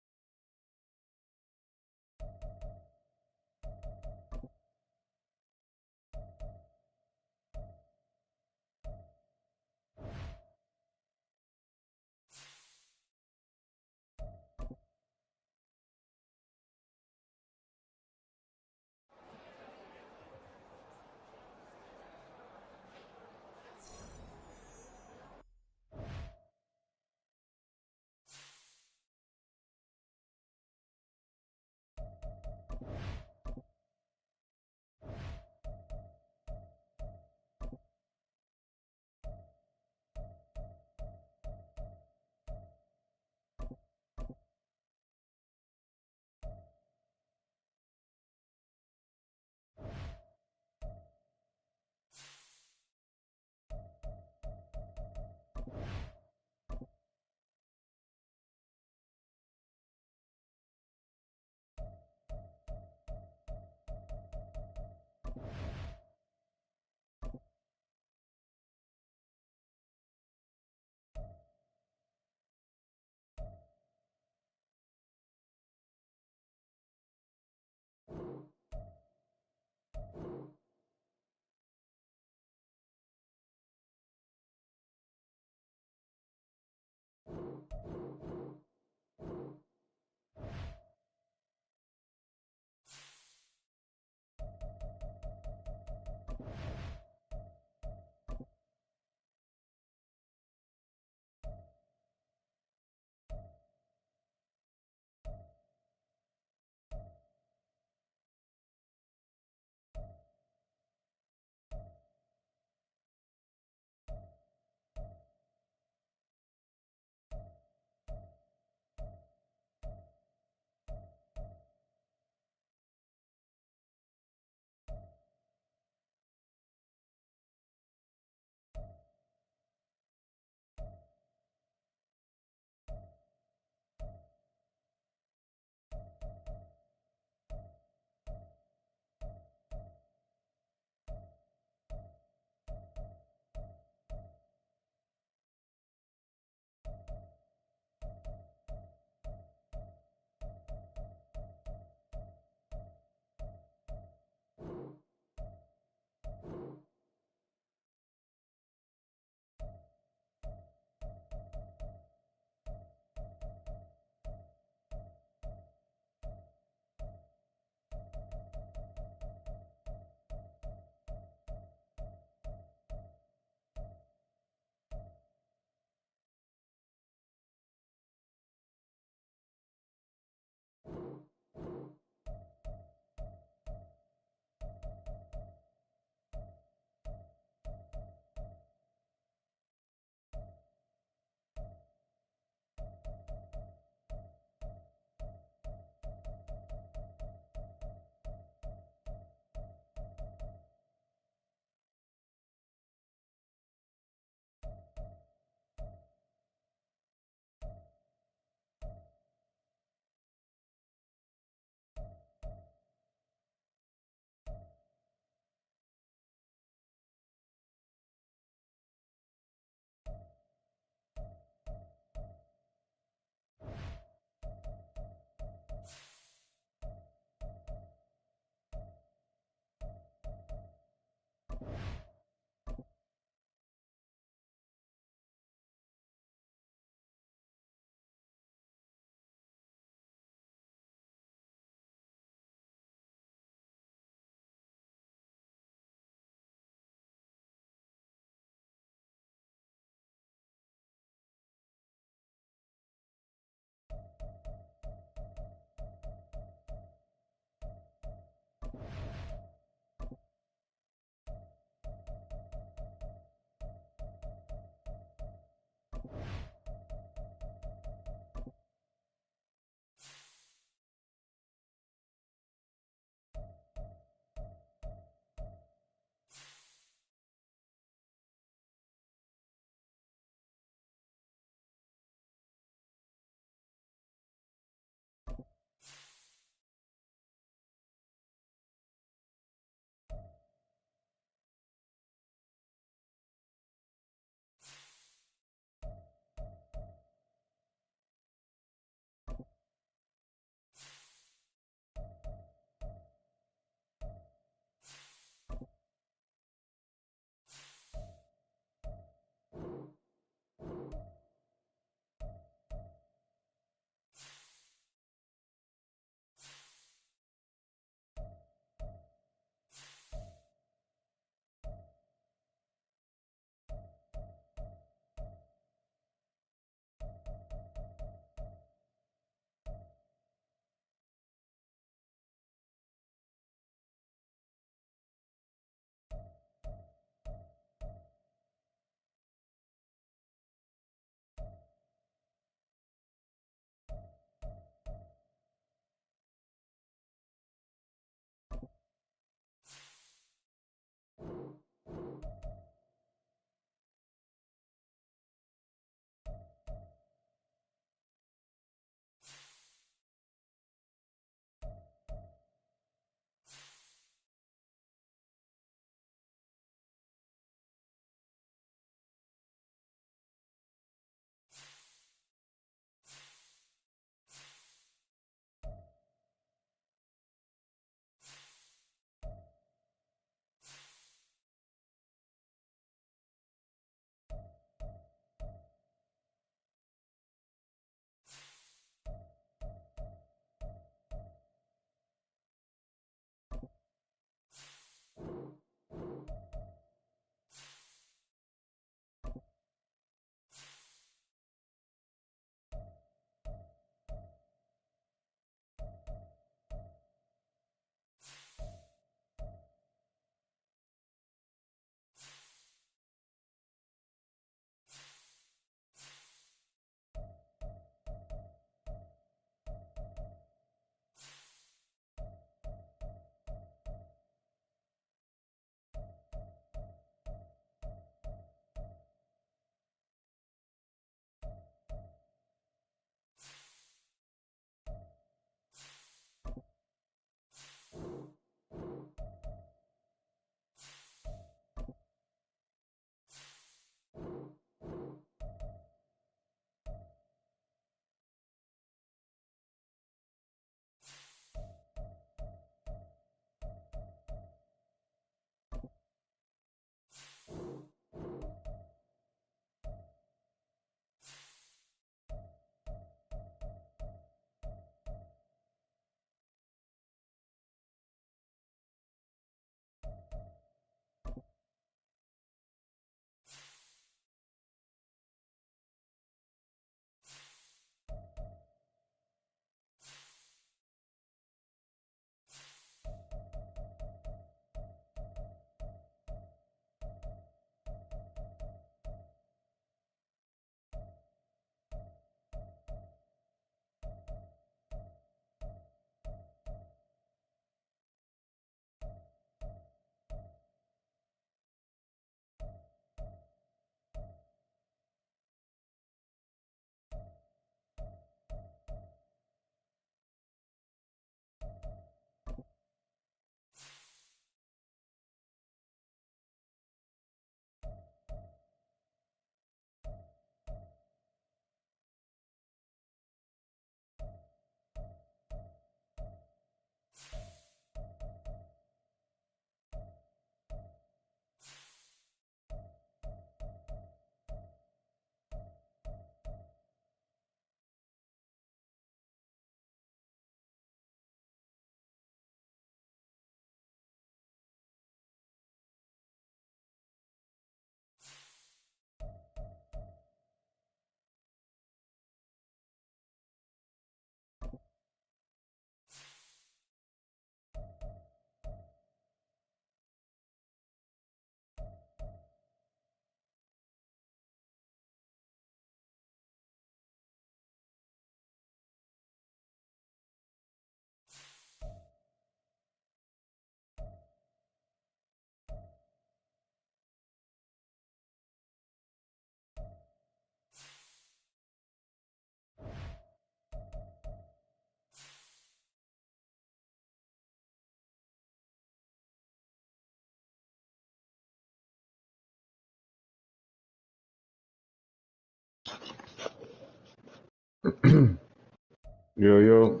Yo, yo.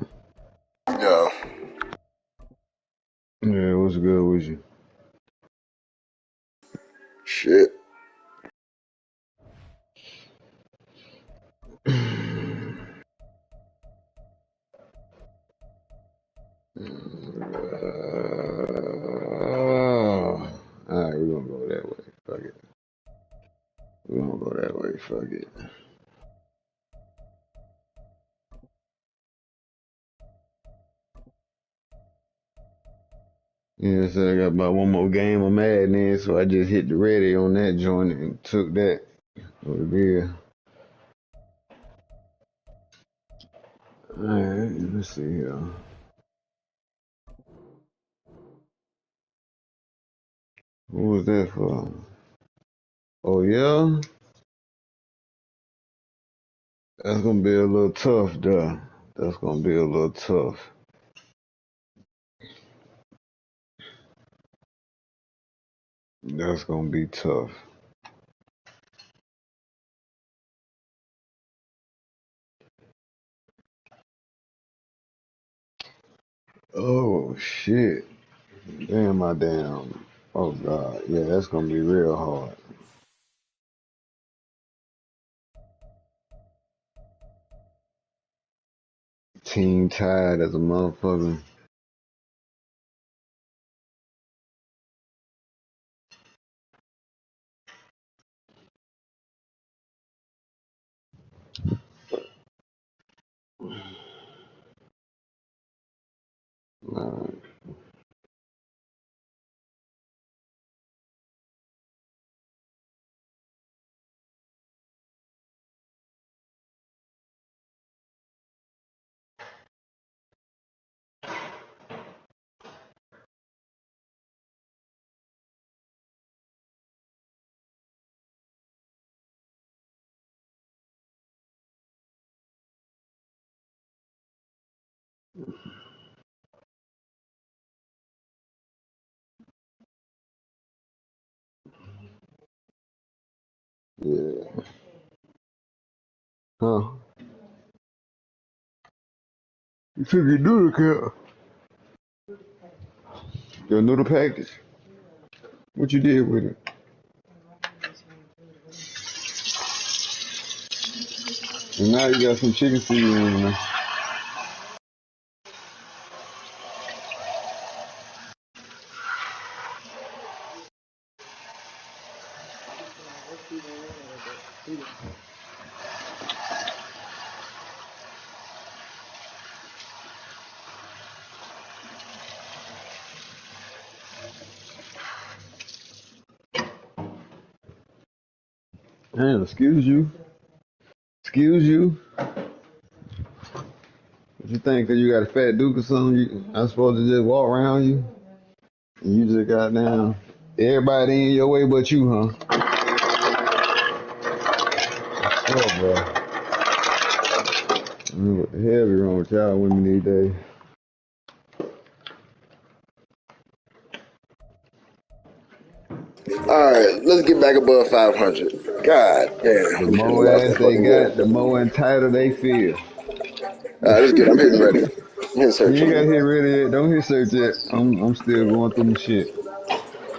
Yo. Yeah, what's good with you? Shit. Alright, we're gonna go that way. Fuck it. We're gonna go that way. Fuck it. Yeah, so I got about one more game of Madden, so I just hit the ready on that joint and took that. What it is. Alright, let's see here. What was that for? Oh, yeah? That's gonna be a little tough, though. That's gonna be a little tough. That's gonna be tough. Oh, shit. Damn, my damn. Oh, God. Yeah, that's gonna be real hard. Team tied as a motherfucker. Alright. Yeah. Huh? You took your noodle cup. Your noodle package. What you did with it? And now you got some chicken seasoning in there. Damn, excuse you. Excuse you. What you think? Cause you got a fat duke or something? I'm supposed to just walk around you? And you just got down. Everybody in your way but you, huh? Oh, bro. I mean, what the hell be wrong with y'all women these days? Alright, let's get back above 500. God damn. The Let me turn the more lights ass that they fucking got, good. the more entitled they feel. Alright, let's get it. I'm hitting ready. I'm hitting You search. ain't gotta hit ready yet. Don't hit search yet. I'm still going through my shit.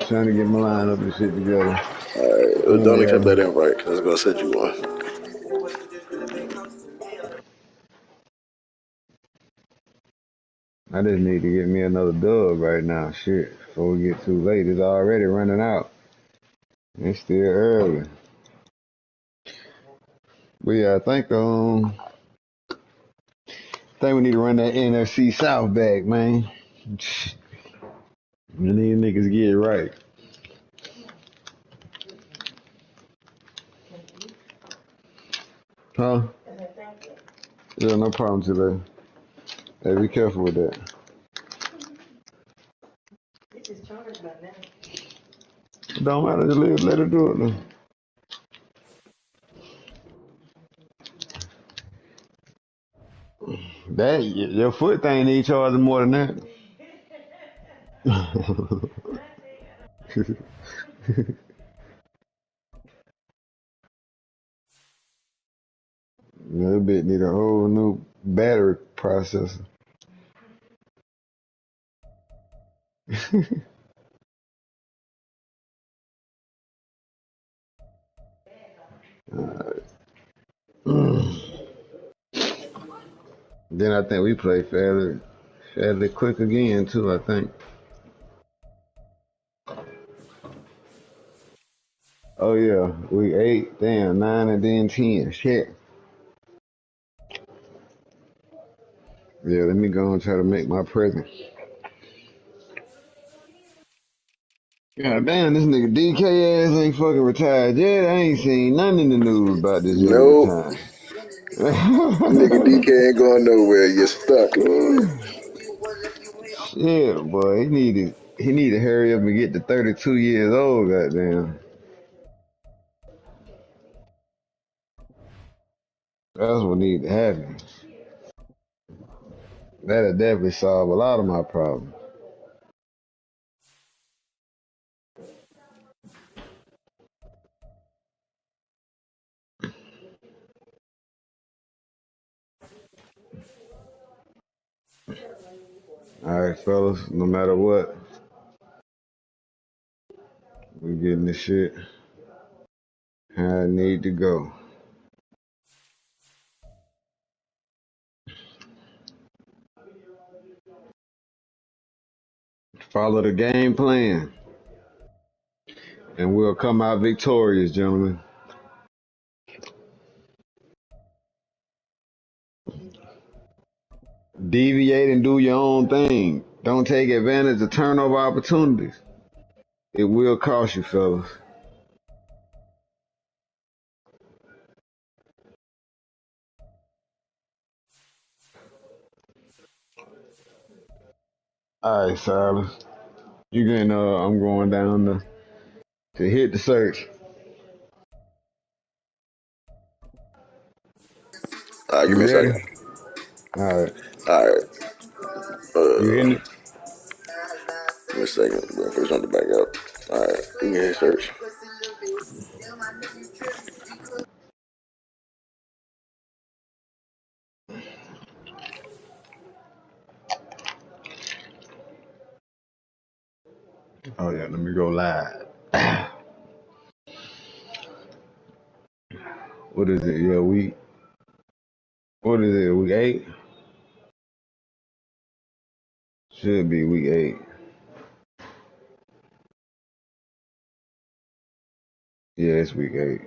Trying to get my line up and shit together. Alright, don't accept that invite because it's gonna set you one. I just need to get me another dub right now. Shit. Before we get too late. It's already running out. It's still early. But yeah, I think we need to run that NFC South back, man. And these niggas get it right. Huh? Yeah, no problem today. Hey, be careful with that. It don't matter, just let her do it though. That your foot thing need charging more than that. That bit need a whole new battery processor. Then I think we play fairly quick again too, I think. Oh yeah, we 8, damn, 9 and then 10. Shit. Yeah, let me go and try to make my presence. God damn, this nigga DK ass ain't fucking retired yet. I ain't seen nothing in the news about this young Nope. retiring. Nigga DK ain't going nowhere. You're stuck. Shit, boy, he need to hurry up and get to 32 years old, goddamn. That's what need to happen. That'll definitely solve a lot of my problems. All right, fellas, no matter what, we getting this shit how I need to go. Follow the game plan, and we'll come out victorious, gentlemen. Deviate and do your own thing. Don't take advantage of turnover opportunities. It will cost you, fellas. All right, Silas. You can. I'm going down to hit the search. All right, give You me a second. ready? All right. All right. You hitting it? Give me a second. But first, on the back up. All right. We can hit search. Oh yeah. Let me go live. What is it? Yeah, What is it? Week 8? Should be week 8. Yeah, it's week 8.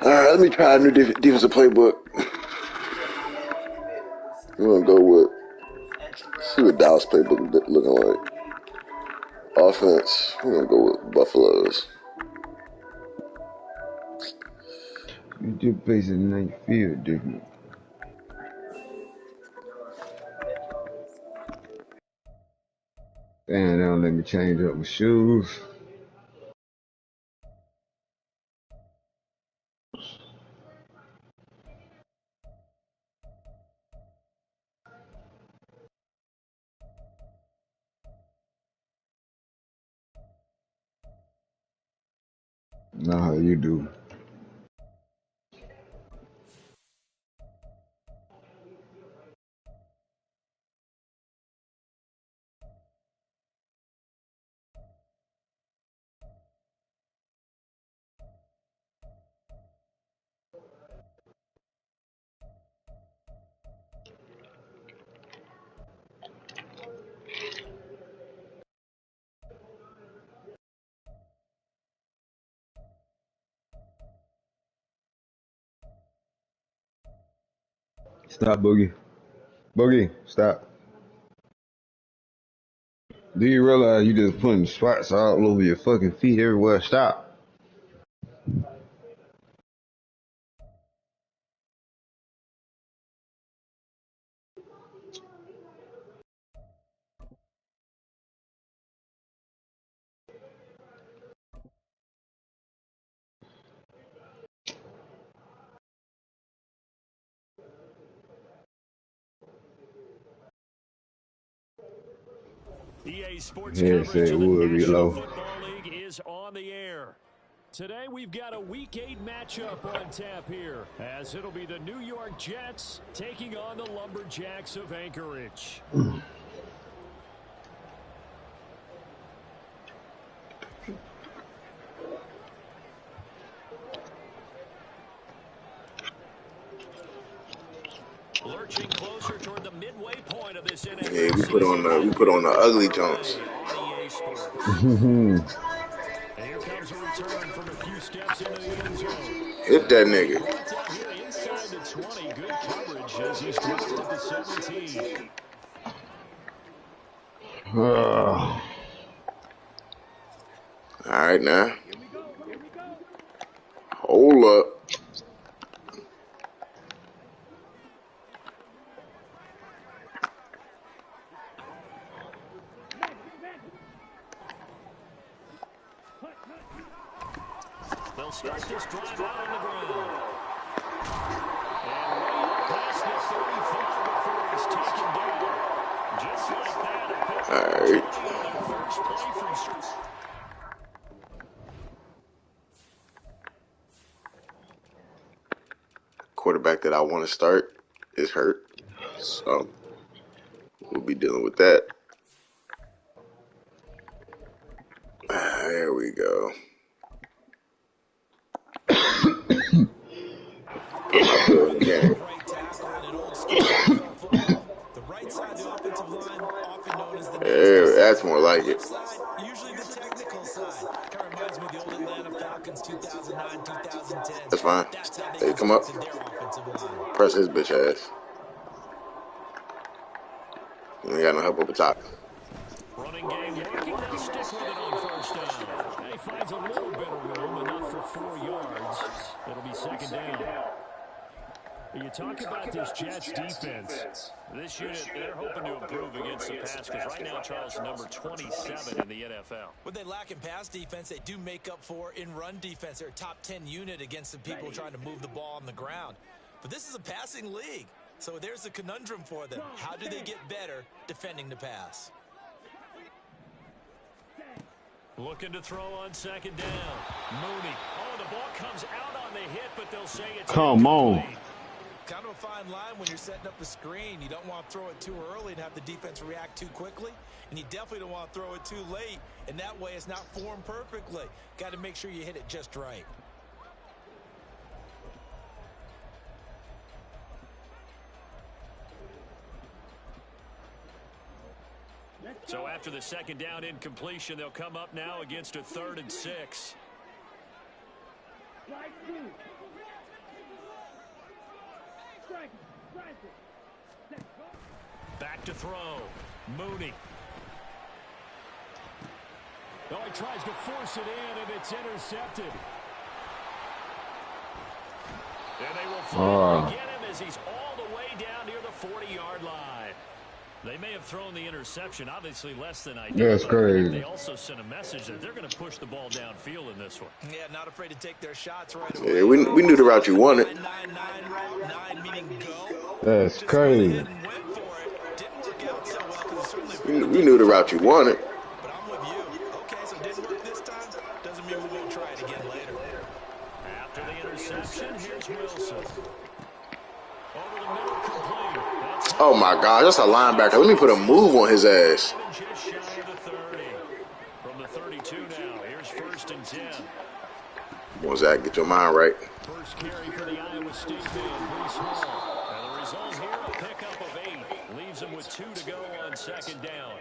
All right. Let me try a new defensive playbook. We're gonna go with see what Dallas playbook looking like. Offense. We're gonna go with Buffaloes. You just facing nice field different. Damn, they don't let me change up my shoes. Not how you do. Stop, Boogie. Boogie, stop. Do you realize you just putting spots all over your fucking feet everywhere? Stop. EA Sports Yeah, coverage said of the would be National low. Football League is on the air. Today we've got a Week 8 matchup on tap here, as it'll be the New York Jets taking on the Lumberjacks of Anchorage. Lurching closer toward the midway point of this NFL Yeah, we season. put on the ugly jumps. On EA Sports. Here comes a return from a few steps into the end zone. Hit that nigga. Brought down here inside the 20. Good coverage as he's dropped at the 17. All right now. Hold up. They'll start this drive out on the ground. And right past the 35 before he's taken down. Just like that, a pick All right. on the first play from Quarterback that I want to start is hurt. So we'll be dealing with that. There we go. Game. Yeah, that's more like it. Usually the technical side. Kind of reminds me of the old Atlanta Falcons 2009, 2010. That's fine. That's how they Hey, come up. constructed their offensive line. Press his bitch ass. You ain't got no help up the top. running game working. They'll stick with it on first down. And he finds a little bit of room, enough for 4 yards. It'll be second down. You talk about this Jets defense. This unit, they're hoping to improve against the pass because right now, Charles is number 27 in the NFL. When they lack in pass defense, they do make up for in run defense. They're a top 10 unit against the people trying to move the ball on the ground. But this is a passing league, so there's a conundrum for them. How do they get better defending the pass? Looking to throw on second down. Mooney. Oh, the ball comes out on the hit, but they'll say it's Come on. incomplete. Kind of a fine line when you're setting up a screen. You don't want to throw it too early and have the defense react too quickly. And you definitely don't want to throw it too late. And that way it's not formed perfectly. Got to make sure you hit it just right. So after the second down incompletion, they'll come up now against a 3rd and 6. Back to throw. Mooney. Oh, he tries to force it in, and it's intercepted. And they will finally get him as he's all the way down near the 40-yard line. They may have thrown the interception, obviously less than ideal. That's crazy. They also sent a message that they're going to push the ball downfield in this one. Yeah, not afraid to take their shots right away. Yeah, we knew the route you wanted. 9-9-9 meaning go. That's crazy. We knew the route you wanted. But I'm with you. Okay, so it didn't work this time. Doesn't mean we won't try it again later. After the interception, here's Wilson. Over the middle, complete. Oh my God, that's a linebacker. Let me put a move on his ass. Just shy of the 30. From the 32 now, here's 1st and 10. Come on, Zach, get your mind right. First carry for the Iowa State man, Brees Hall. And the result here, a pickup of 8. Leaves them with 2 to go on second down.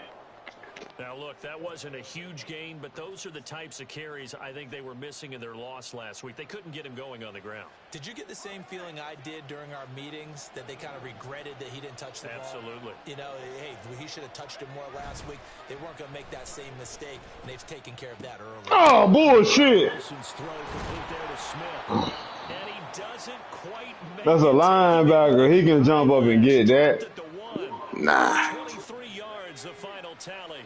Now, look, that wasn't a huge gain, but those are the types of carries I think they were missing in their loss last week. They couldn't get him going on the ground. Did you get the same feeling I did during our meetings, that they kind of regretted that he didn't touch the ball? Absolutely. You know, hey, he should have touched it more last week. They weren't going to make that same mistake, and they've taken care of that early. Oh, bullshit. Wilson's throw complete there to Smith. And he doesn't quite make That's a linebacker. He can jump up and get that. at the 1. Nah. 23 yards, the final tally.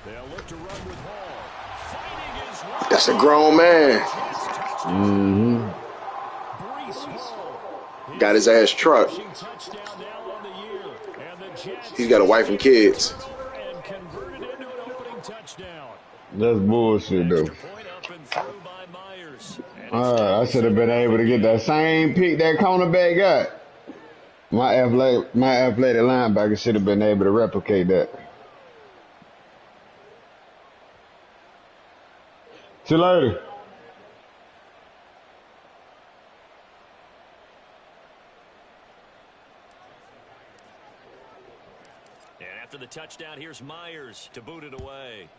They'll look to run with Hall. Fighting his way. That's a grown man. Brees Hall. Got his ass trucked. Touchdown now Jets He's got a wife and kids. turnover and converted into an opening touchdown. That's bullshit, though. Extra point up and through by Myers. And I should have been able to get that same pick that cornerback got. My athletic linebacker should have been able to replicate that. See you later. And after the touchdown, here's Myers to boot it away.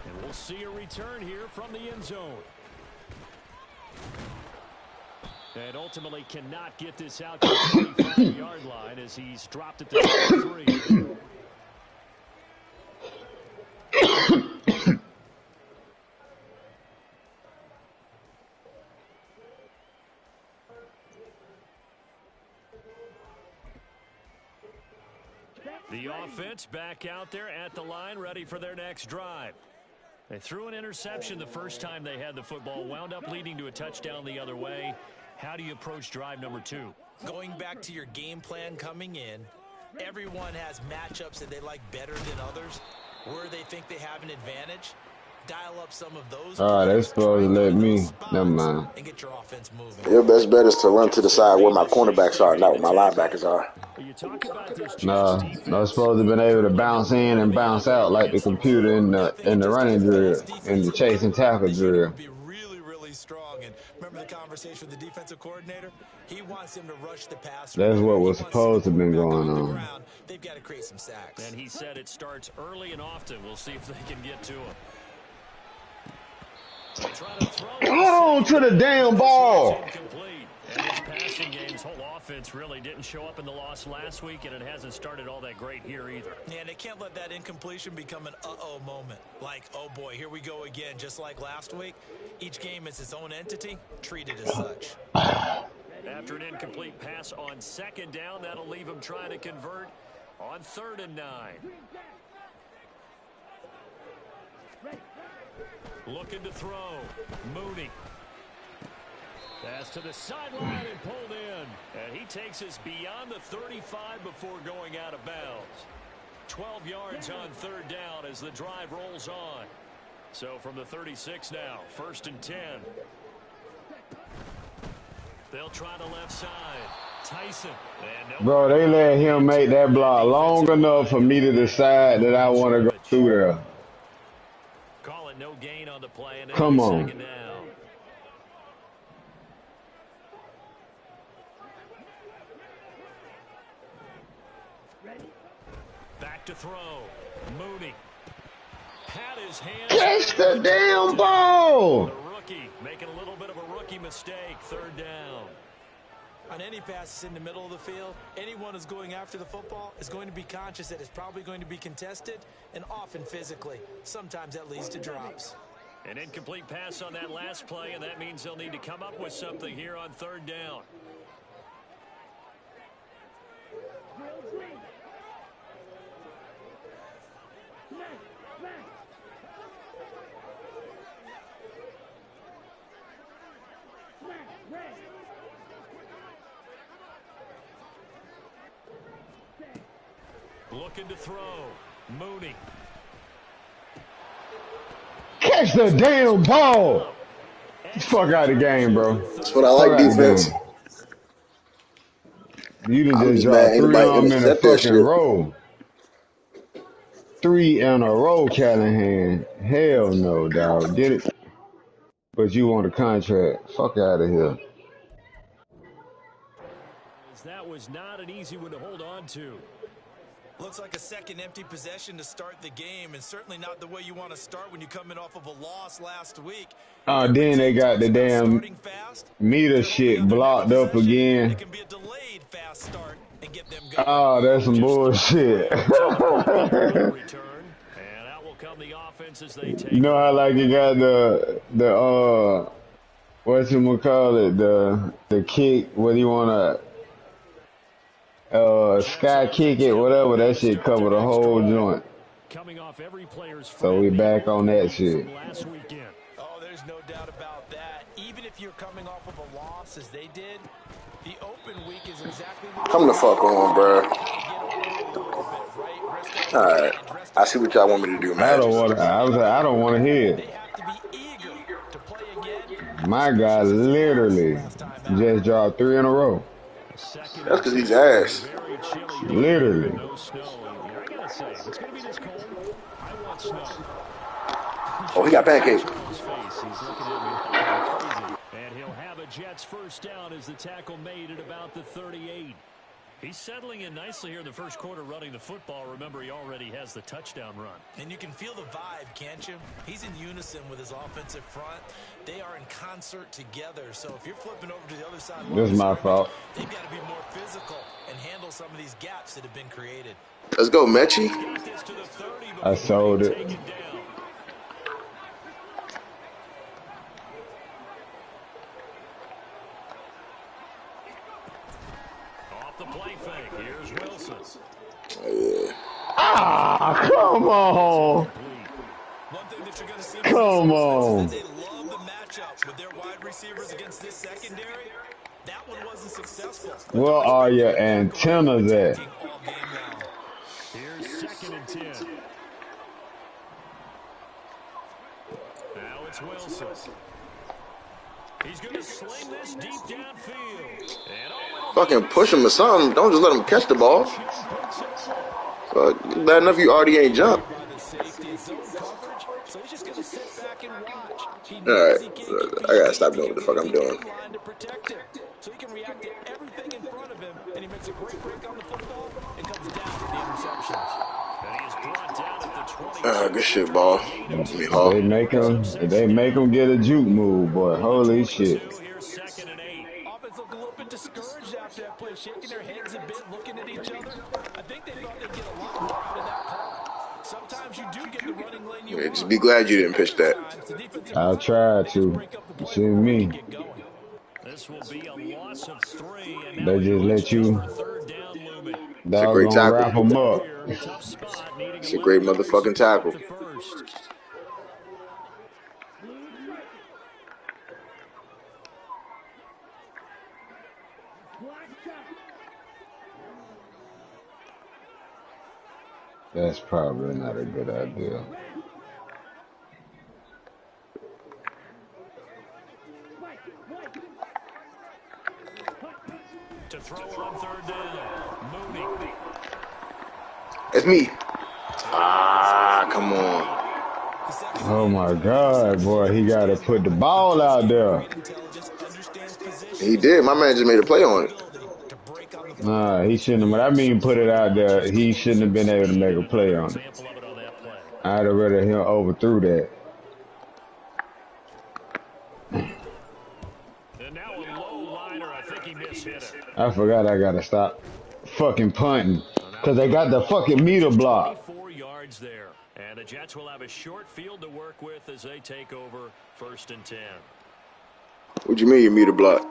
And we'll see a return here from the end zone. And ultimately cannot get this out to the 25-yard line as he's dropped it to 23. The offense back out there at the line, ready for their next drive. They threw an interception the first time they had the football, wound up leading to a touchdown the other way. How do you approach drive number 2? Going back to your game plan coming in, everyone has matchups that they like better than others, where they think they have an advantage. Dial up some of those. They're supposed to let me. Never mind. And get your offense moving. Your best bet is to run to the side where my cornerbacks are, not where my linebackers are. You talk about this No, supposed to have been able to bounce in and bounce out like the computer in the running drill, in the chase and tackle drill. Be really, really strong. And remember the conversation with the defensive coordinator? He wants him to rush the pass. That's what was supposed to have been going on. They've got to create some sacks. And he said it starts early and often. We'll see if they can get to him. Hold on to the damn ball. And his passing game's whole offense really didn't show up in the loss last week, and it hasn't started all that great here either. Yeah, and they can't let that incompletion become an uh-oh moment. Like, oh boy, here we go again, just like last week. Each game is its own entity, treated as such. After an incomplete pass on second down, that'll leave him trying to convert on 3rd and 9. Looking to throw. Mooney. Pass to the sideline and pulled in. And he takes us beyond the 35 before going out of bounds. 12 yards on 3rd down as the drive rolls on. So from the 36 now, 1st and 10. They'll try the left side. Tyson. Bro, they let him make that block long enough for me to decide that I want to go through there. Call it no gain on the play. And come on. Second down. Back to throw. Mooney. Had his hand. Catch the damn ball. The rookie making a little bit of a rookie mistake. 3rd down. On any passes in the middle of the field, anyone who's going after the football is going to be conscious that it's probably going to be contested and often physically. Sometimes that leads to drops. An incomplete pass on that last play, and that means they'll need to come up with something here on 3rd down. Looking to throw. Mooney. Catch the damn ball. Fuck out of the game, bro. That's what I like, defense. You done just dropped 3 of them in a fucking row. 3 in a row, Callahan. Hell no, dog. Get it. But you want a contract. Fuck out of here. That was not an easy one to hold on to. Looks like a second empty possession to start the game, and certainly not the way you want to start when you come in off of a loss last week. Oh, then they got the damn meter shit blocked up again. It can be a delayed fast start and get them going. Oh, that's some bullshit. You know how like you got the whatchamacallit, the kick, whether you wanna sky kick it, whatever, that shit cover the whole joint. So we back on that shit. Oh, there's no doubt about that. Even if you're coming off of a loss as they did, the open week is exactly Come the fuck on, bro. All right, I see what y'all want me to do, I don't Magic. want to. I don't want to hear They it. have to be eager to play again, My guy especially since they lost literally last time out. just dropped 3 in a row. That's because he's ass. Very chilly day Literally. and no snow. I gotta say, if it's gonna be this cold, I want snow. Oh, he got pancake. He's looking at me like I'm crazy. And he'll have a Jets first down as the tackle made at about the 38. He's settling in nicely here in the first quarter running the football. Remember, he already has the touchdown run. And you can feel the vibe, can't you? He's in unison with his offensive front. They are in concert together. So if you're flipping over to the other side, This is my fault. they've got to be more physical and handle some of these gaps that have been created. Let's go, Mechie. I sold it. Off the play fake. Here's Wilson. Yeah. Ah, come on. One thing that you're going to see Come on. they love the matchup with their wide receivers against this secondary. That one wasn't successful. Where are your antennas at? Here's 2nd and 10. Now it's Wilson. He's going to sling this deep downfield. Fucking push him or something. Don't just let him catch the ball. Bad enough you already ain't jump. Alright, I gotta stop doing what the fuck I'm doing. So he can react to everything in front of him, and he makes a great break on the football and comes down with the interception. And he is brought down at the 20. Good shit, ball. They make him get a juke move, boy. Holy shit. Here's 2nd and 8. Offense looked a little bit discouraged after that play, shaking their heads a bit, looking at each other. I think they thought they'd get a lot more out of that call. Sometimes you do get the running lane you want. Just be glad you didn't pitch that. I'll try to. See me. This will be a loss of 3, and They just let you. It's a great tackle. Wrap them up. It's a great motherfucking tackle. That's probably not a good idea. To throw on 3rd down. Mooney. It's me. Come on. Oh my God, boy, he got to put the ball out there. He did. My man just made a play on it. Nah, he shouldn't have. I mean, put it out there. He shouldn't have been able to make a play on it. I'd have rather him overthrew that. And now a low liner. I think he mishit it. I forgot I got to stop fucking punting. Because they got the fucking meter block. 4 yards there. And the Jets will have a short field to work with as they take over 1st and 10. What you mean you meter block?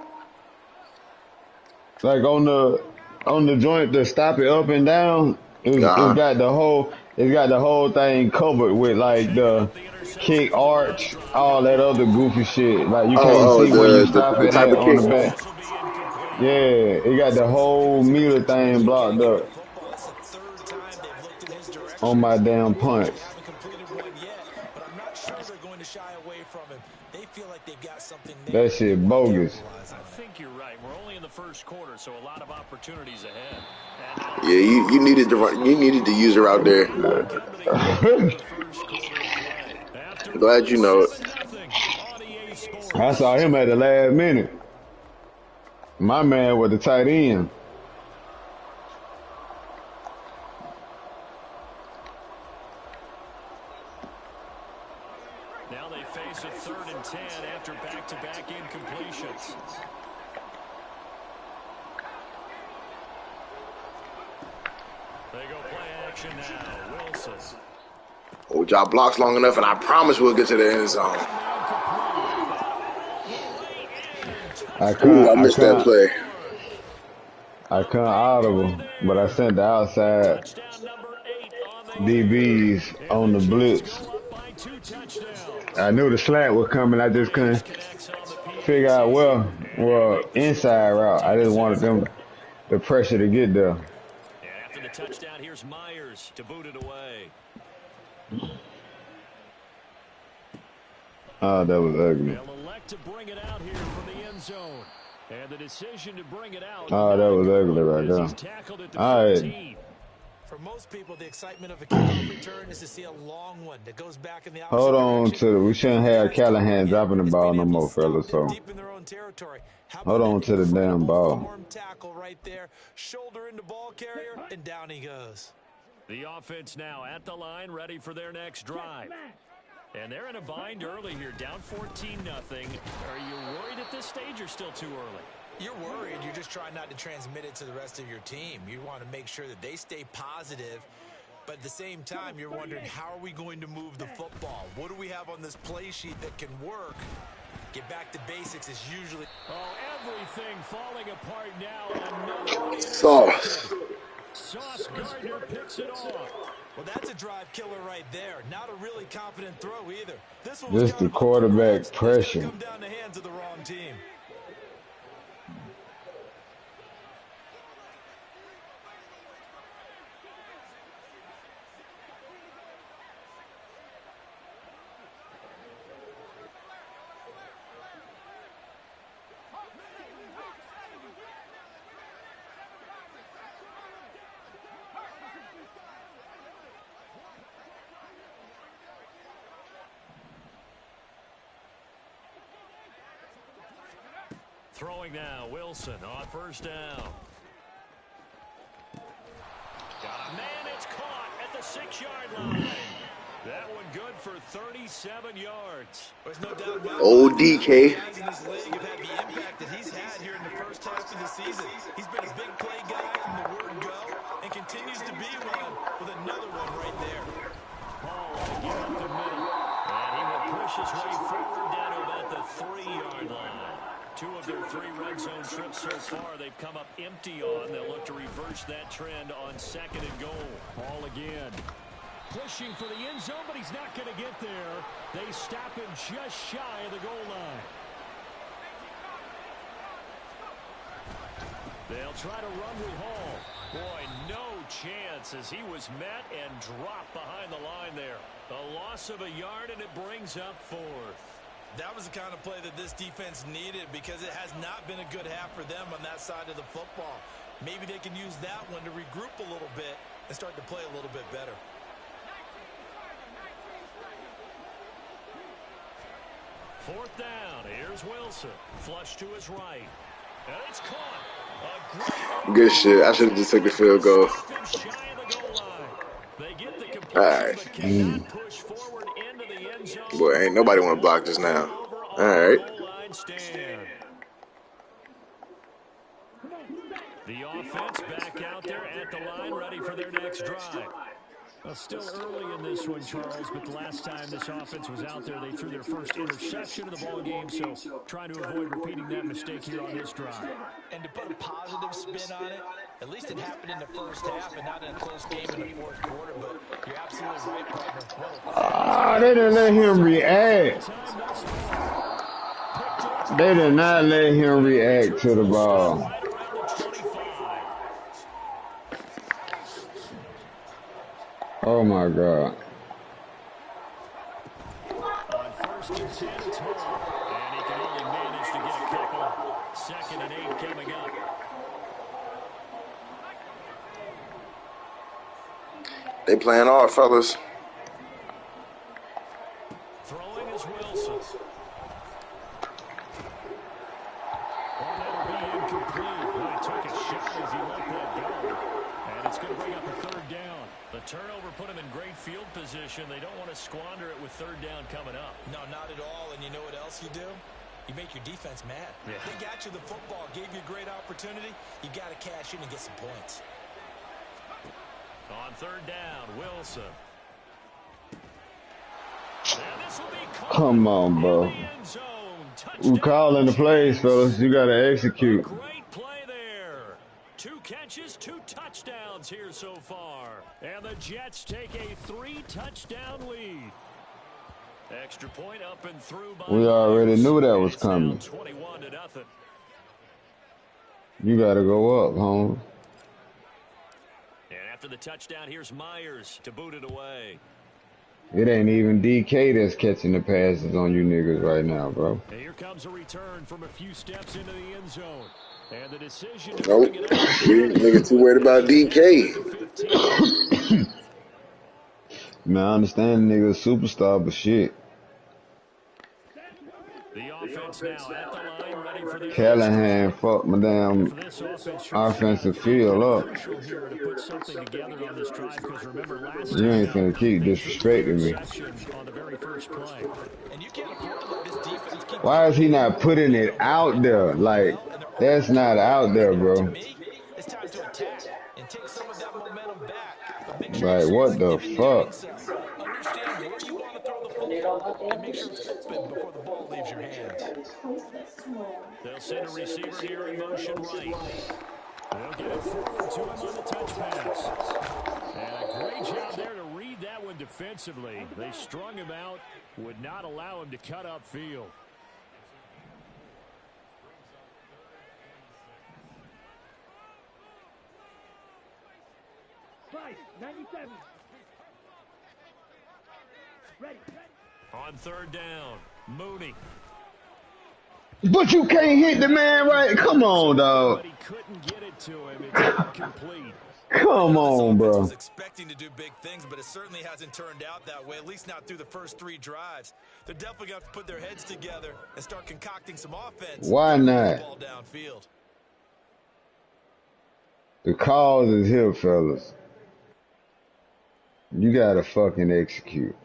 Like on the joint to stop it up and down, it got the whole thing covered with like the kick arch, all that other goofy shit. Like you can't see where you stop it at on the back. Yeah, it got the whole meter thing blocked up on my damn punts. That shit bogus. I think you're right. We're only in the first quarter, so a lot of opportunities ahead. Yeah, you needed to run. You needed to use her out there. Glad you know it. I saw him at the last minute. My man with the tight end. Now they face a 3rd and 10 after back-to-back incompletions. They go play action now. Wilson. Old job blocks long enough, and I promise we'll get to the end zone. I missed that play. I couldn't audible, but I sent the outside DBs on the blitz. I knew the slant was coming. I just couldn't figure out well inside route. I just wanted them the pressure to get there. And after the touchdown, here's Myers to boot it away. Oh, that was ugly. They'll elect to bring it out here from the end zone. And the decision to bring it out. Oh, that was ugly right there. All right. For most people, the excitement of a kickoff return is to see a long one that goes back in the opposite Hold on direction. to we shouldn't have Callahan dropping the ball no more, fellas. So Deep in their own territory. hold on to the damn ball. Tackle right there, shoulder into ball carrier, and down he goes. The offense now at the line, ready for their next drive. And they're in a bind early here, down 14-0. Are you worried at this stage or still too early? You're worried. You're just trying not to transmit it to the rest of your team. You want to make sure that they stay positive. But at the same time, you're wondering, how are we going to move the football? What do we have on this play sheet that can work? Get back to basics is usually... Oh, everything falling apart now. Another Sauce. Sauce Gardner picks it off. Well, that's a drive killer right there. Not a really confident throw either. This one Just the quarterback pressure. come down the hands of the wrong team. Throwing now, Wilson on first down. Got a man, it's caught at the 6-yard line. That one good for 37 yards. There's no doubt about Old DK. guys in this league have had the impact that he's had here in the first half of the season. He's been a big play guy from the word go and continues to be one with another one right there. Ball again up the middle. And he will push his way forward down to about the 3-yard line. 2 of their 3 red zone trips so far they've come up empty on. They'll look to reverse that trend on 2nd and goal. Ball again. Pushing for the end zone, but he's not going to get there. They stop him just shy of the goal line. They'll try to run with Hall. Boy, no chance as he was met and dropped behind the line there. A loss of a yard, and it brings up 4th. That was the kind of play that this defense needed because it has not been a good half for them on that side of the football. Maybe they can use that one to regroup a little bit and start to play a little bit better. Fourth down. Here's Wilson. Flush to his right. And it's caught. Good shit. I should have just took the field goal. All right. Boy, ain't nobody want to block this now. All right. The offense back out there at the line, ready for their next drive. Well, still early in this one, Charles, but the last time this offense was out there, they threw their first interception of the ball game, so trying to avoid repeating that mistake here on this drive. And to put a positive spin on it, at least it happened in the first half and not in a close game in the fourth quarter, but you're absolutely right, partner. They didn't let him react. They did not let him react to the ball. Oh my God. On 1st and 10, it's Hall. And he can only manage to get a couple. 2nd and 8 coming up. They playing hard, fellas. Throwing is Wilson. Well, that'll be incomplete. Well, he took a shot as he let that go. And it's going to bring up a 3rd down. The turnover put him in great field position. They don't want to squander it with 3rd down coming up. No, not at all. And you know what else you do? You make your defense mad. Yeah. They got you the football, gave you a great opportunity. You got to cash in and get some points. On 3rd down, Wilson. Come on, bro. We're calling the plays, fellas. You got to execute. Great play there. 2 catches, 2 touchdowns here so far. And the Jets take a 3-touchdown lead. Extra point up and through by We already knew that was it's now coming. 21-0. You gotta go up, home. And after the touchdown, here's Myers to boot it away. It ain't even DK that's catching the passes on you niggas right now, bro. And here comes a return from a few steps into the end zone. And the decision to Nope. bring it up. Niggas too worried about DK. Man, I understand the nigga's superstar, but shit. The offense now at the line, ready for their Callahan fucked my damn for this offense. offensive field up. Crucial here to put something together on this drive, because remember last You ain't time finna keep disrespecting me. on the very first play. And you can't afford to let this defense keep Why is he not putting it out there? Like, that's not out there, bro. it's time to attack and take some of that momentum back. But make sure Like, you're what the selective in doing fuck? so. Understand where you want to throw the football and make sure it's open before the ball leaves your hands. They'll send a receiver here in motion right. They'll get it forward to him on the touch pass. And a great job there to read that one defensively. They strung him out, would not allow him to cut upfield. Price, 97. Ready. On third down, Mooney. But you can't hit the man right. Come on, dog. But he couldn't get it to him. It's incomplete. Come on, This offense bro. was expecting to do big things, but it certainly hasn't turned out that way, at least not through the first 3 drives. They're definitely going to have to put their heads together and start concocting some offense. Why not? Ball downfield. The cause is here, fellas. You gotta fucking execute.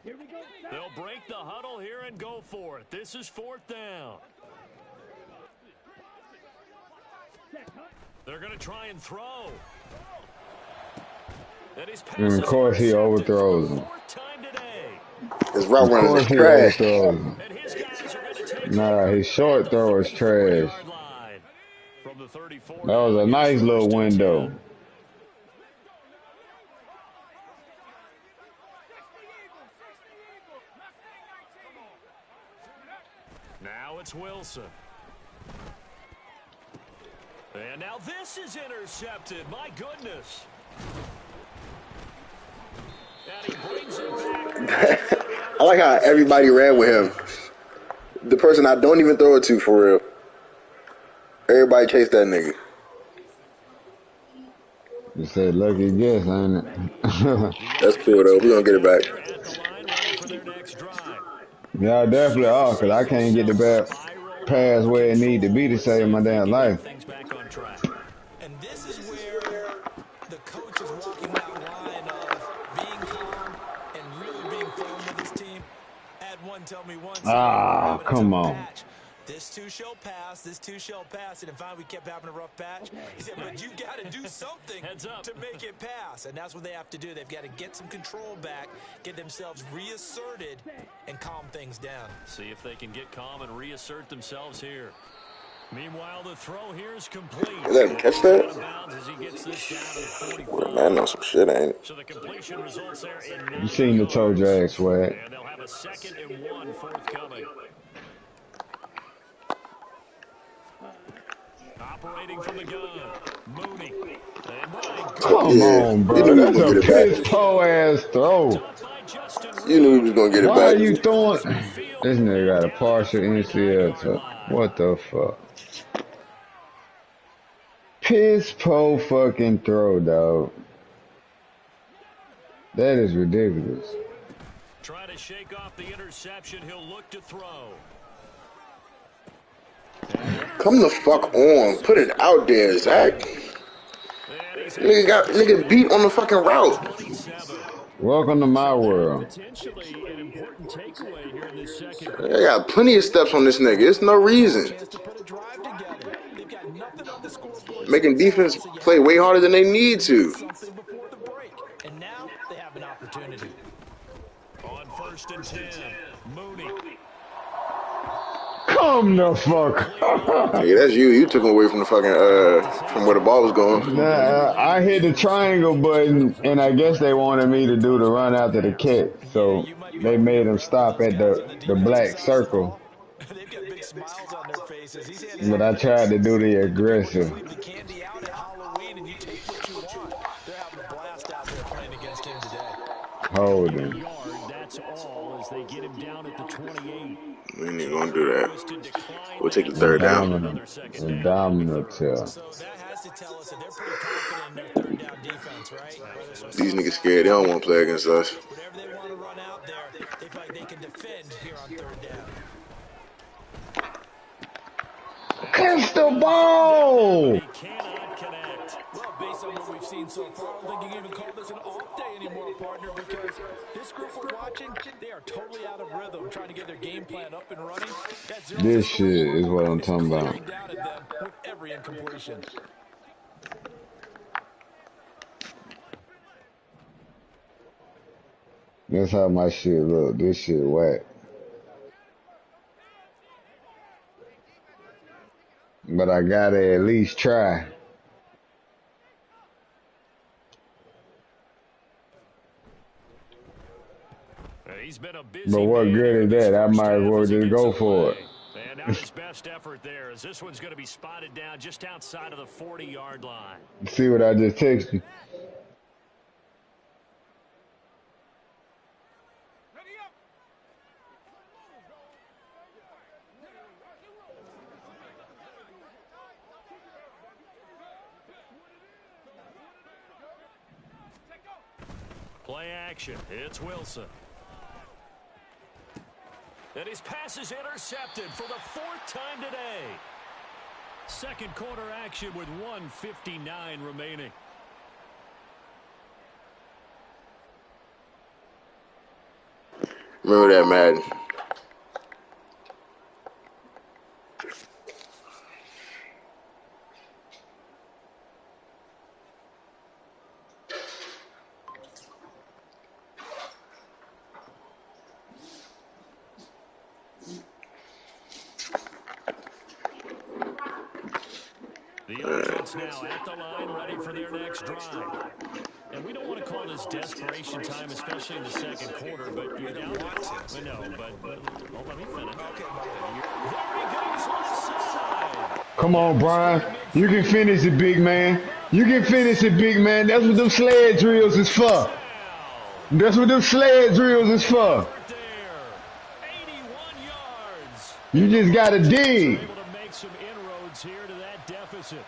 They'll break the huddle here and go for it. This is fourth down. They're going to try and throw. And of course he overthrows him. His route Of running course is he trash. overthrows him. Nah, his short throw is trash. That was a nice little window. Now it's Wilson. And now this is intercepted. My goodness. And he brings it back. I like how everybody ran with him. The person I don't even throw it to, for real. Everybody chased that nigga. You said lucky guess, ain't it? That's cool, though. We gonna get it back. Y'all definitely are, because I can't get the bad pass where it need to be to save my damn life. And this is where the coach is walking that line of being calm and really being firm with his team. Had one tell me once, Ah, come on. patch. This too shall pass. This too shall pass. And finally, we kept having a rough patch. He said, but you got to do something to make it pass. And that's what they have to do. They've got to get some control back, get themselves reasserted, and calm things down. See if they can get calm and reassert themselves here. Meanwhile, the throw here is complete. Is that catch that? As he gets this down to the 45. Well, man, I know some shit, ain't it? So the completion results there in You seen the toe drag swag. and they'll have a 2nd and 1 forthcoming. Operating from the gun, Mooney. Come on, bro. That's a piss poor ass throw. You knew he was gonna get it Why back. are you throwing? This nigga got a partial NCL toe. What the fuck? Piss poor fucking throw, dog. That is ridiculous. Try to shake off the interception. He'll look to throw. Come the fuck on. Put it out there, Zach. Nigga beat on the fucking route. Welcome to my world. Potentially an important takeaway here in this second. I got plenty of steps on this nigga. It's no reason. Making defense play way harder than they need to. And now they have an opportunity. On 1st and 10, Mooney. Come the fuck. Yeah, that's you. You took him away from the fucking from where the ball was going. Nah, I hit the triangle button, and I guess they wanted me to do the run after the catch, so they made him stop at the black circle. They've got big smiles on their faces. He's But I tried to do the like the people aggressive. that leave the candy out at Halloween, and you take what you want. They're having a blast out there playing against him today. Holding. That's all as they get him down at the 28. We ain't even gonna do that. We'll take the third down. Dominant. So that has to tell us that they're pretty confident in their third down defense, right? These niggas scared. They don't want to play against us. Whatever they want to run out there, they feel like they can defend here on third down. Catch the ball! He cannot connect. Well, based on what we've seen so far, I don't think you can even call this an off day anymore, partner, because this group we're watching, they are totally out of rhythm, trying to get their game plan up and running. This shit is what I'm talking about. Down at them with every incompletion. That's how my shit look. This shit whack. But I gotta at least try. But what good is that? I might as well just go for it. And now his best effort there as this one's going to be spotted down just outside of the 40-yard line. See what I just texted you? Play action. It's Wilson. And his pass is intercepted for the fourth time today. Second quarter action with 1:59 remaining. Remember that, Madden. The offense now at the line, ready for their next drive. And we don't want to call this desperation time, especially in the second quarter, but you're down. I know, but let me finish. There he goes left side. Come on, Brian. You can finish it, big man. You can finish it, big man. That's what them sled drills is for. That's what them sled drills is for. 81 yards. You just gotta dig. Able to make some inroads here to that deficit.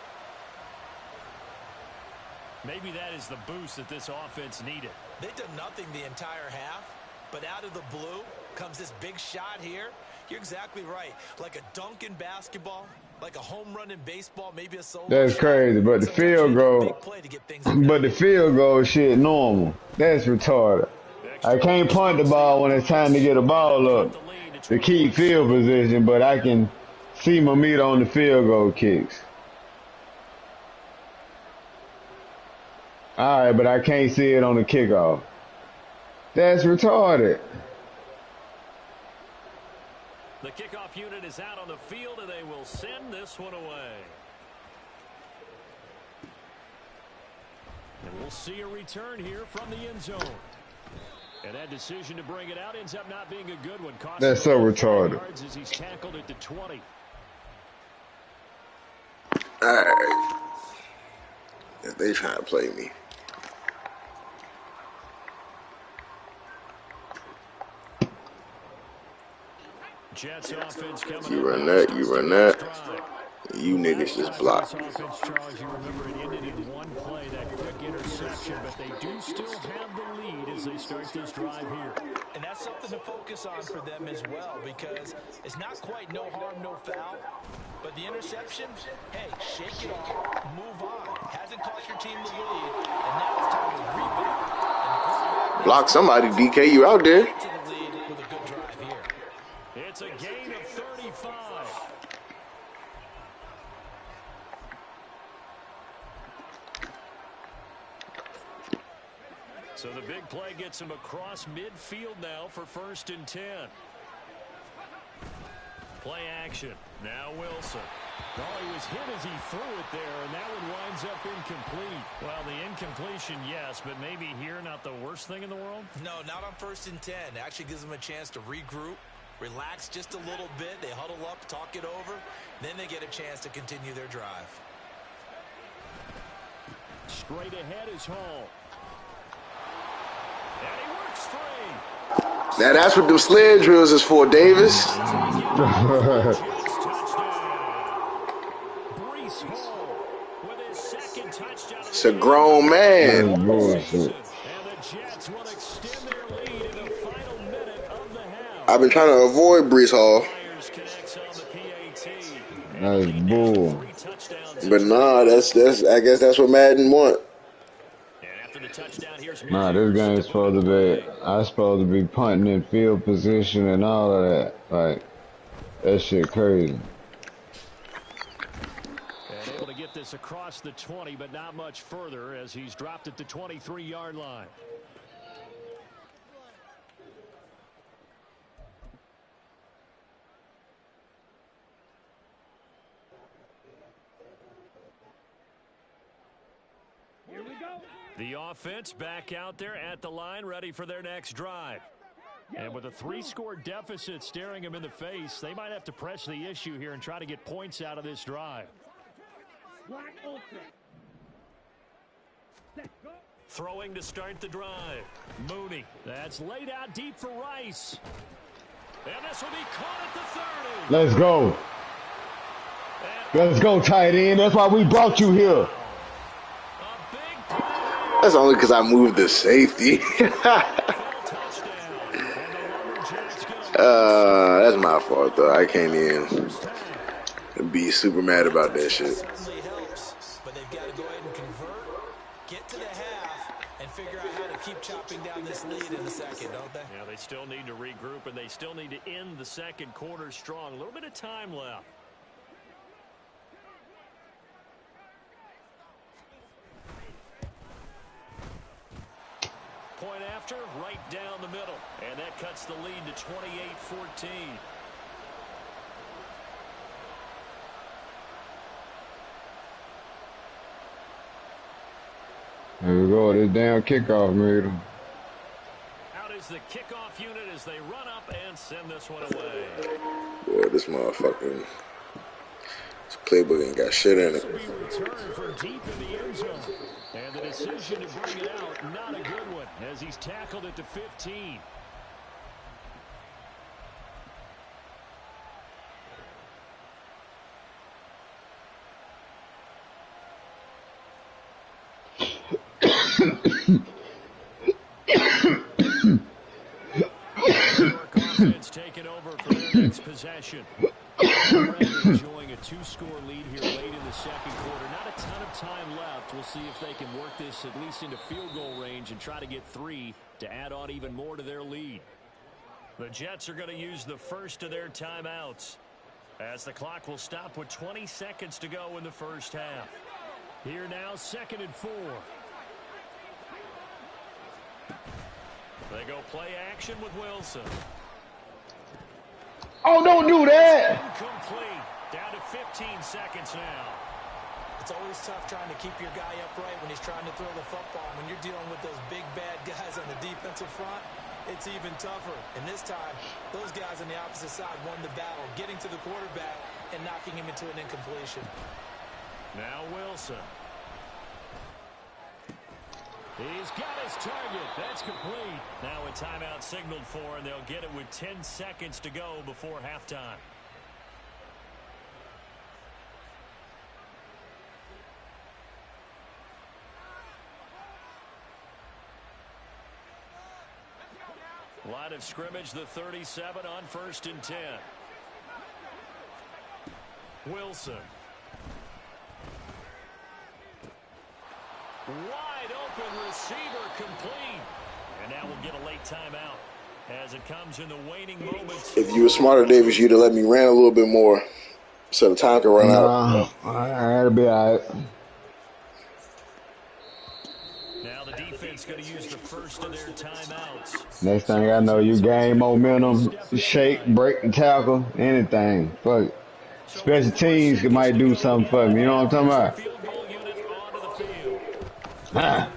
Maybe that is the boost that this offense needed. They've done nothing the entire half, but out of the blue comes this big shot here. You're exactly right. Like a dunk in basketball, like a home run in baseball, maybe a solo. That's crazy, but the field goal shit normal. That's retarded. I can't punt the ball when it's time to get a ball up to keep field position, but I can see my meat on the field goal kicks. All right, but I can't see it on the kickoff. That's retarded. The kickoff unit is out on the field, and they will send this one away. And we'll see a return here from the end zone. And that decision to bring it out ends up not being a good one. That's so retarded. As he's tackled at the 20. All right. They trying to play me. Jets offense coming. You run that, you run that. You niggas just block. Offense, Charles, you remember it ended in one play, that quick interception, but they do still have the lead as they start this drive here. And that's something to focus on for them as well, because it's not quite no harm, no foul. But the interception, hey, shake it off, move on. Hasn't cost your team the lead, and now it's time to rebound. Block somebody, DK, you out there. To the lead with a good drive here. It's a gain of 35. So the big play gets him across midfield now for 1st and 10. Play action. Now Wilson. Oh, he was hit as he threw it there, and that one winds up incomplete. Well, the incompletion, yes, but maybe here not the worst thing in the world? No, not on 1st and 10. It actually gives them a chance to regroup, relax just a little bit. They huddle up, talk it over. Then they get a chance to continue their drive. Straight ahead is Hall. And he works free. Now that's what them sled drills is for, Davis. It's a grown man. That's bullshit. And the Jets will extend their lead in the final minute of the half. I've been trying to avoid Brees Hall. That's bull. But nah, that's I guess that's what Madden want. Nah, this game's supposed to be. I'm supposed to be punting in field position and all of that. Like, that shit crazy. And able to get this across the 20, but not much further as he's dropped at the 23-yard line. Here we go. The offense back out there at the line, ready for their next drive. And with a 3-score deficit staring them in the face, they might have to press the issue here and try to get points out of this drive. Black ultra. Set, go. Throwing to start the drive. Mooney. That's laid out deep for Rice. And this will be caught at the 30. Let's go. Let's go, tight end. That's why we brought you here. That's only because I moved the safety. That's my fault, though. I can't even be super mad about that shit. Certainly helps, but they've got to go ahead and convert, get to the half, and figure out how to keep chopping down this lead in the second, don't they? Yeah, they still need to regroup, and they still need to end the second quarter strong. A little bit of time left. Point after, right down the middle. And that cuts the lead to 28-14. Here we go. This damn kickoff made him. Out is the kickoff unit as they run up and send this one away. Boy, this motherfucking this playbook ain't got shit in it. This will be returned from deep in the end zone. And the decision to bring it out, not a good one, as he's tackled at the 15. Offense taking over for their next possession. Enjoying a 2-score lead here late in the second quarter. Not a ton of time left. We'll see if they can work this at least into field goal range and try to get 3 to add on even more to their lead. The Jets are going to use the first of their timeouts as the clock will stop with 20 seconds to go in the first half. Here now, 2nd and 4. They go play action with Wilson. Oh, don't do that. Incomplete. Down to 15 seconds now. It's always tough trying to keep your guy upright when he's trying to throw the football. When you're dealing with those big, bad guys on the defensive front, it's even tougher. And this time, those guys on the opposite side won the battle, getting to the quarterback and knocking him into an incompletion. Now Wilson. He's got his target. That's complete. Now a timeout signaled for, and they'll get it with 10 seconds to go before halftime. Line of scrimmage, the 37 on 1st and 10. Wilson. Wide open receiver complete. And now we'll get a late timeout as it comes in the waning moments. If you were smarter, Davis, you'd have let me run a little bit more so the time can run out. That'll be all right. Now the defense going to use the first of their timeouts. Next thing I know, you gain momentum, shake, break the tackle, anything. Fuck it. Special teams might do something for me. You know what I'm talking about? Field goal unit onto the field. Ah.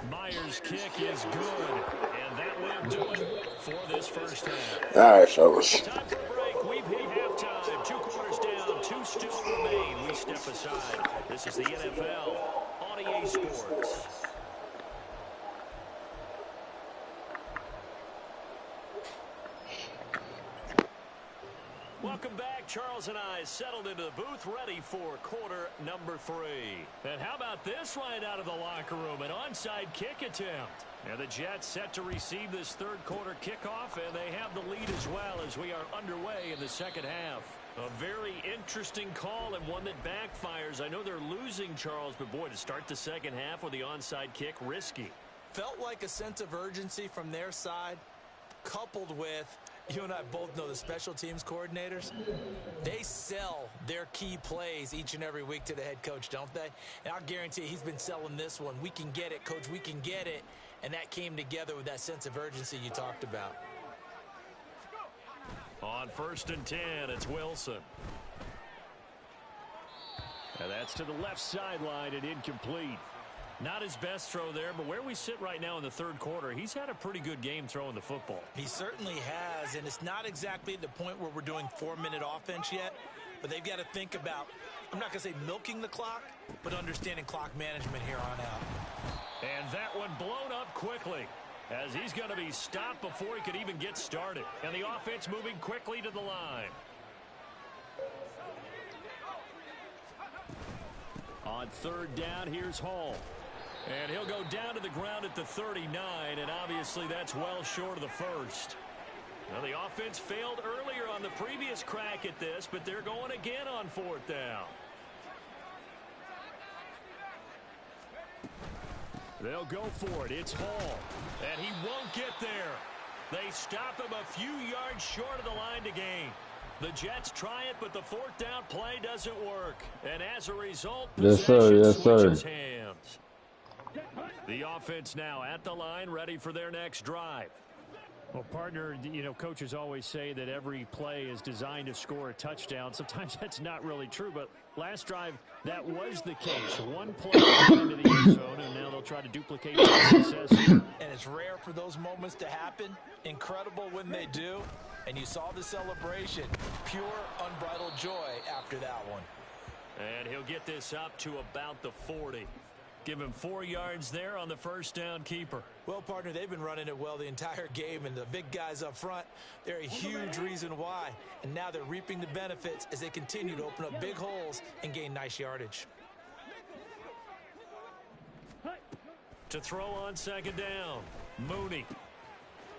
Myers' kick is good, and that will do it for this first half. All right, fellas. Time for a break. We've hit halftime. 2 quarters down, 2 still remain. We step aside. This is the NFL on EA Sports. Welcome back. Charles and I settled into the booth, ready for quarter number 3. And how about this right out of the locker room? An onside kick attempt. And the Jets set to receive this third quarter kickoff, and they have the lead as well as we are underway in the second half. A very interesting call and one that backfires. I know they're losing, Charles, but boy, to start the second half with the onside kick, risky. Felt like a sense of urgency from their side, coupled with, you and I both know the special teams coordinators, they sell their key plays each and every week to the head coach, don't they? And I'll guarantee he's been selling this one. We can get it, coach, we can get it. And that came together with that sense of urgency you talked about. On 1st and 10, it's Wilson. And that's to the left sideline and incomplete. Not his best throw there, but where we sit right now in the third quarter, he's had a pretty good game throwing the football. He certainly has, and it's not exactly the point where we're doing 4-minute offense yet, but they've got to think about, I'm not going to say milking the clock, but understanding clock management here on out. And that one blown up quickly, as he's going to be stopped before he could even get started. And the offense moving quickly to the line. On 3rd down, here's Hall. And he'll go down to the ground at the 39, and obviously that's well short of the first. Now, the offense failed earlier on the previous crack at this, but they're going again on 4th down. They'll go for it. It's Hall, and he won't get there. They stop him a few yards short of the line to gain. The Jets try it, but the 4th down play doesn't work. And as a result, possession switches hands. The offense now at the line, ready for their next drive. Well, partner, you know, coaches always say that every play is designed to score a touchdown. Sometimes that's not really true, but last drive, that was the case. One play into the end zone, and now they'll try to duplicate that success. And it's rare for those moments to happen. Incredible when they do. And you saw the celebration. Pure, unbridled joy after that one. And he'll get this up to about the 40. Give him 4 yards there on the 1st down keeper. Well, partner, they've been running it well the entire game, and the big guys up front, they're a huge reason why. And now they're reaping the benefits as they continue to open up big holes and gain nice yardage. To throw on 2nd down, Mooney.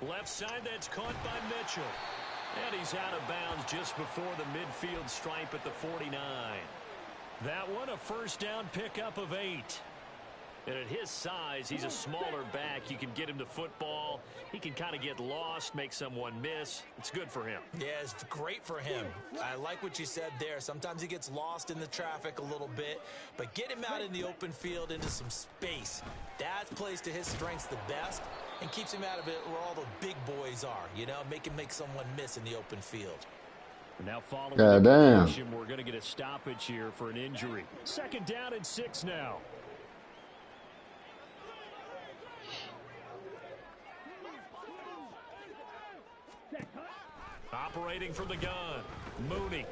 Left side, that's caught by Mitchell. And he's out of bounds just before the midfield stripe at the 49. That one, a 1st down pickup of 8. And at his size, he's a smaller back. You can get him to football. He can kind of get lost, make someone miss. It's good for him. Yeah, it's great for him. I like what you said there. Sometimes he gets lost in the traffic a little bit, but get him out in the open field into some space. That plays to his strengths the best and keeps him out of it where all the big boys are, you know, make him make someone miss in the open field. Now following the completion, we're going to get a stoppage here for an injury. 2nd down and 6 now. Operating from the gun, Mooney.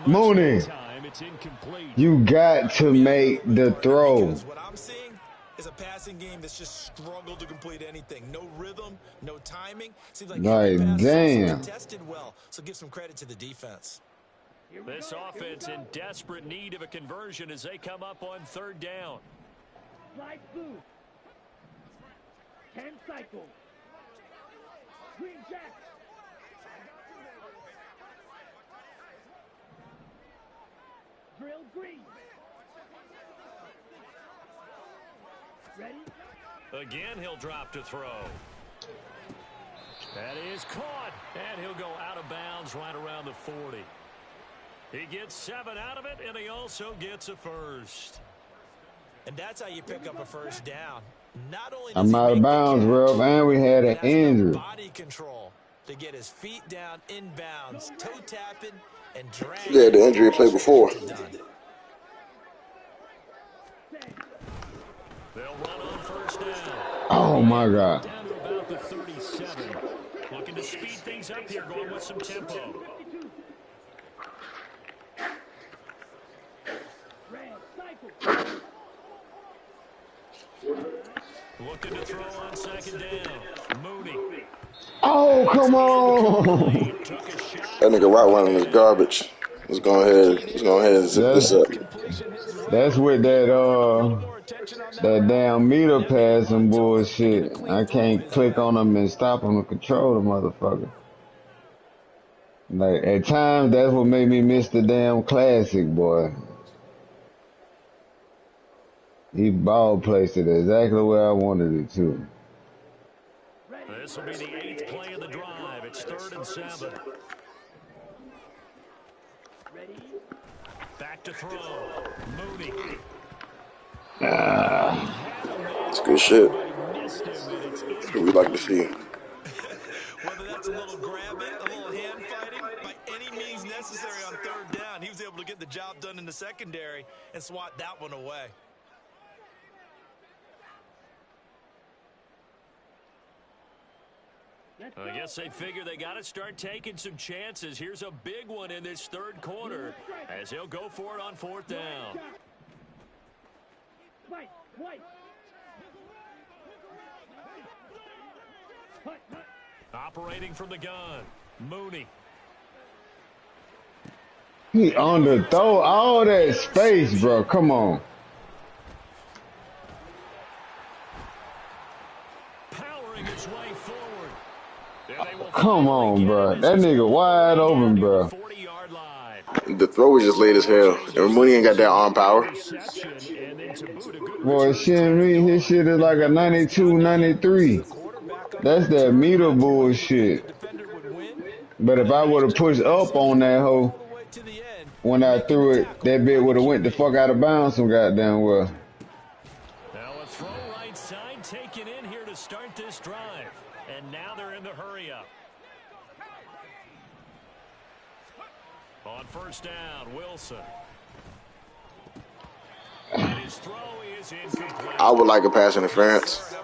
Mooney, it's incomplete. You got to make the throw. Because what I'm seeing is a passing game that's just struggled to complete anything. No rhythm, no timing. Seems like every pass is tested well. So give some credit to the defense. This offense in desperate need of a conversion as they come up on 3rd down. Slide blue. 10 cycles. Green Jack. Drill green. Ready? Again, he'll drop to throw. That is caught, and he'll go out of bounds right around the 40. He gets 7 out of it, and he also gets a first. And that's how you pick up a first down. Not only does I'm he out of make the bounds, catch, bro, and we had but an has enough injury. body control to get his feet down inbounds, toe tapping, and dragging Yeah, the it injury played closer to before. get it done. They'll run on first down. Oh my God. Down to about the 37. Looking to speed things up here, going with some tempo. Looking to throw on second down. Mooney. Oh, come on. Took a shot. That nigga route running is garbage. Let's go ahead and zip this up. That's with that damn meter pass and bullshit. I can't click on them and stop them and control the motherfucker. Like, at times, that's what made me miss the damn classic, boy. He ball placed it exactly where I wanted it to. This will be the 8th play of the drive. It's 3rd and 7. Back to throw. Mooney. It's good shit. We like to see. Whether that's a little grabbing, a little hand fighting, by any means necessary on 3rd down, he was able to get the job done in the secondary and swat that one away. I guess they figure they got to start taking some chances. Here's a big one in this 3rd quarter as he'll go for it on 4th down. Operating from the gun, Mooney. He underthrow all that space, bro. Come on. Powering his way forward. Come on, bro. That nigga wide open, bro. The throw was just late as hell. And Mooney ain't got that arm power. Boy, shit, me, his shit is like a 92, 93. That's that meter bullshit. But if I would have pushed up on that hoe when I threw it, that bit would have went the fuck out of bounds some goddamn well. Now a throw right side taken in here to start this drive. And now they're in the hurry up. On 1st down, Wilson. And his throw is incomplete. I would like a pass interference.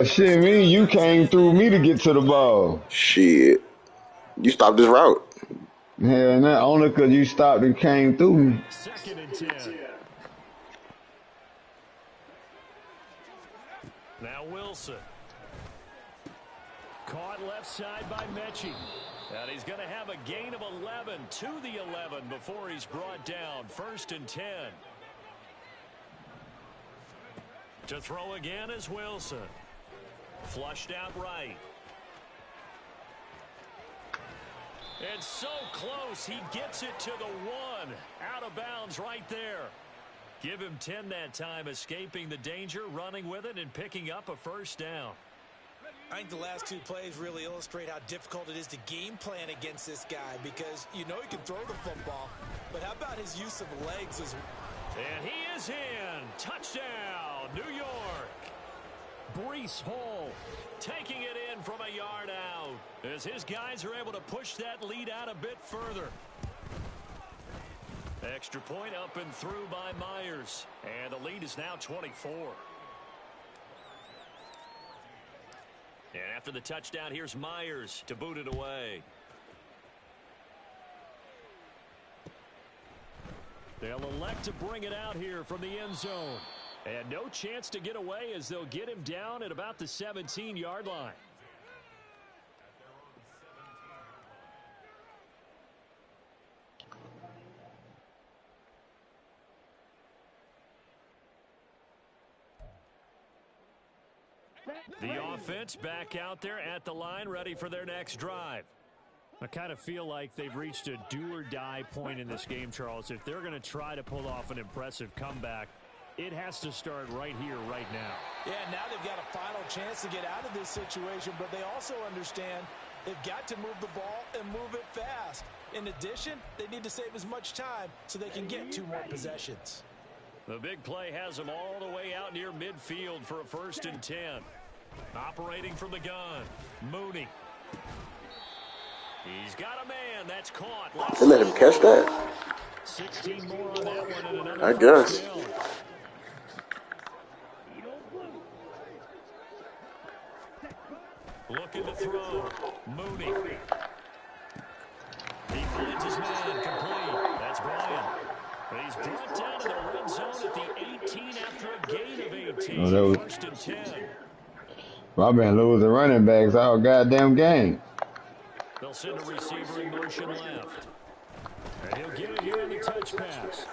Shit, me, you came through me to get to the ball. Shit. You stopped this route. Hell, not only because you stopped and came through me. 2nd and 10. Now Wilson. Caught left side by Mechie. And he's going to have a gain of 11 to the 11 before he's brought down. 1st and 10. To throw again is Wilson. Flushed out right. And so close, he gets it to the 1. Out of bounds right there. Give him 10 that time, escaping the danger, running with it, and picking up a 1st down. I think the last 2 plays really illustrate how difficult it is to game plan against this guy because you know he can throw the football, but how about his use of legs as well? And he is in. Touchdown, New York. Breece Hall taking it in from a yard out as his guys are able to push that lead out a bit further. Extra point up and through by Myers. And the lead is now 24. And after the touchdown, here's Myers to boot it away. They'll elect to bring it out here from the end zone. And no chance to get away as they'll get him down at about the 17-yard line. The offense back out there at the line, ready for their next drive. I kind of feel like they've reached a do-or-die point in this game, Charles. If they're going to try to pull off an impressive comeback, it has to start right here, right now. Yeah, now they've got a final chance to get out of this situation, but they also understand they've got to move the ball and move it fast. In addition, they need to save as much time so they can get 2 more possessions. The big play has him all the way out near midfield for a 1st and 10. Operating from the gun, Mooney. He's got a man. That's caught. They let him catch that? 16 more on that one and another I guess. down. Looking to throw. Mooney. He finds his man complete. That's Bryant. He's brought down to the red zone at the 18 after a gain of 18. 1st and 10. Well, I've been losing running backs all goddamn game. They'll send a receiver in motion left. And he'll get it here on the touch pass.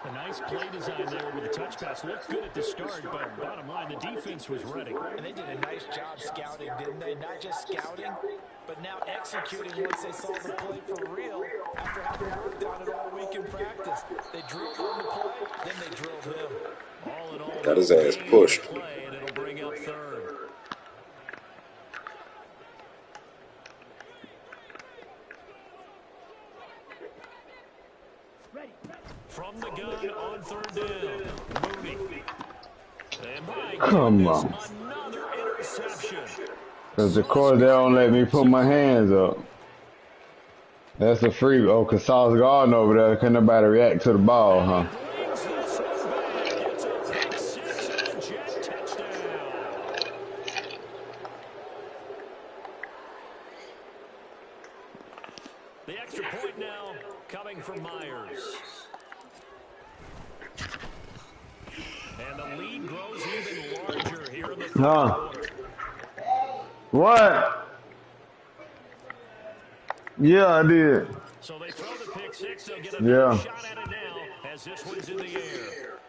A nice play design there with the touch pass. Looked good at the start, but bottom line, the defense was ready. And they did a nice job scouting, didn't they? Not just scouting, but now executing once they saw the play for real after having worked on it all week in practice. They drilled on the play, then they drilled him. All in all, Got his ass pushed. Play, and it'll bring up 3rd. From the gun on 3rd down, Mooney. Come on. Another interception. Because of course they don't let me put my hands up. That's a free. Oh, because Sauce Garden over there, couldn't nobody react to the ball, huh? The extra point now coming from Myers. And the lead grows even larger here in the 3rd quarter. What? Yeah, I did. So they throw the pick 6. They'll get a shot at it now as this one's in the air.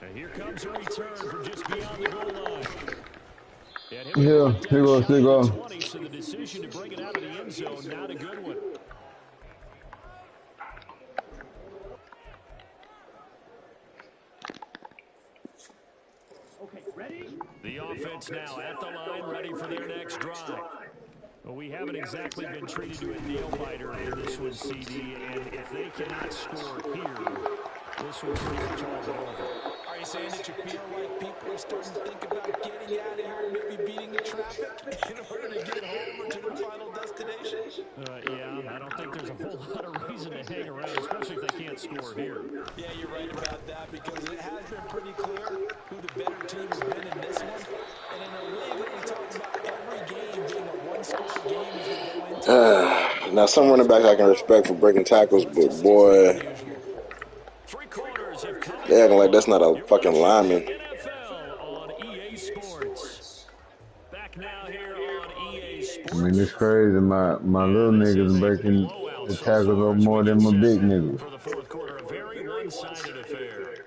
And here comes a return from just beyond the goal line. Yeah, here goes. So the decision to bring it out of the end zone, not a good one. Okay, ready? The offense now at the line, ready for their next drive. Well, we haven't exactly been treated to a nail-biter in this one, CD, and if they cannot score here, this one's pretty much all over. Are you saying that you feel like people are starting to think about getting out of here and maybe beating the traffic in order to get home or to their final destination? Yeah, I don't think there's a whole lot of reason to hang around, especially if they can't score here. Yeah, you're right about that because it has been pretty clear who the better team has been in this one. And in a league that we talk about every game being a one-score game as we go into Now, some running backs I can respect for breaking tackles, but boy, they acting like that's not a fucking lineman. I mean, it's crazy. My little niggas breaking the tackles up more than my big niggas. For the 4th quarter, a very one-sided affair.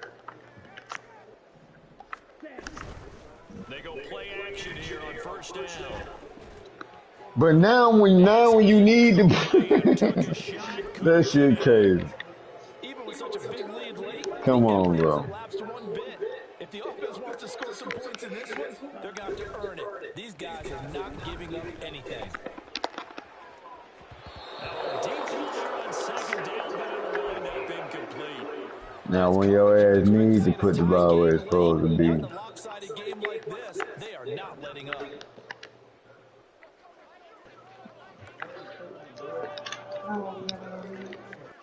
They go play action here on 1st down. But now when you need to that shit crazy. even with such a big lead late, Come on, bro. if the offense wants to score some points in this one, they're going to have to earn it. These guys are not giving up anything. Now when your ass needs to put the ball where it's supposed to be. In a lopsided game like this, they are not letting up.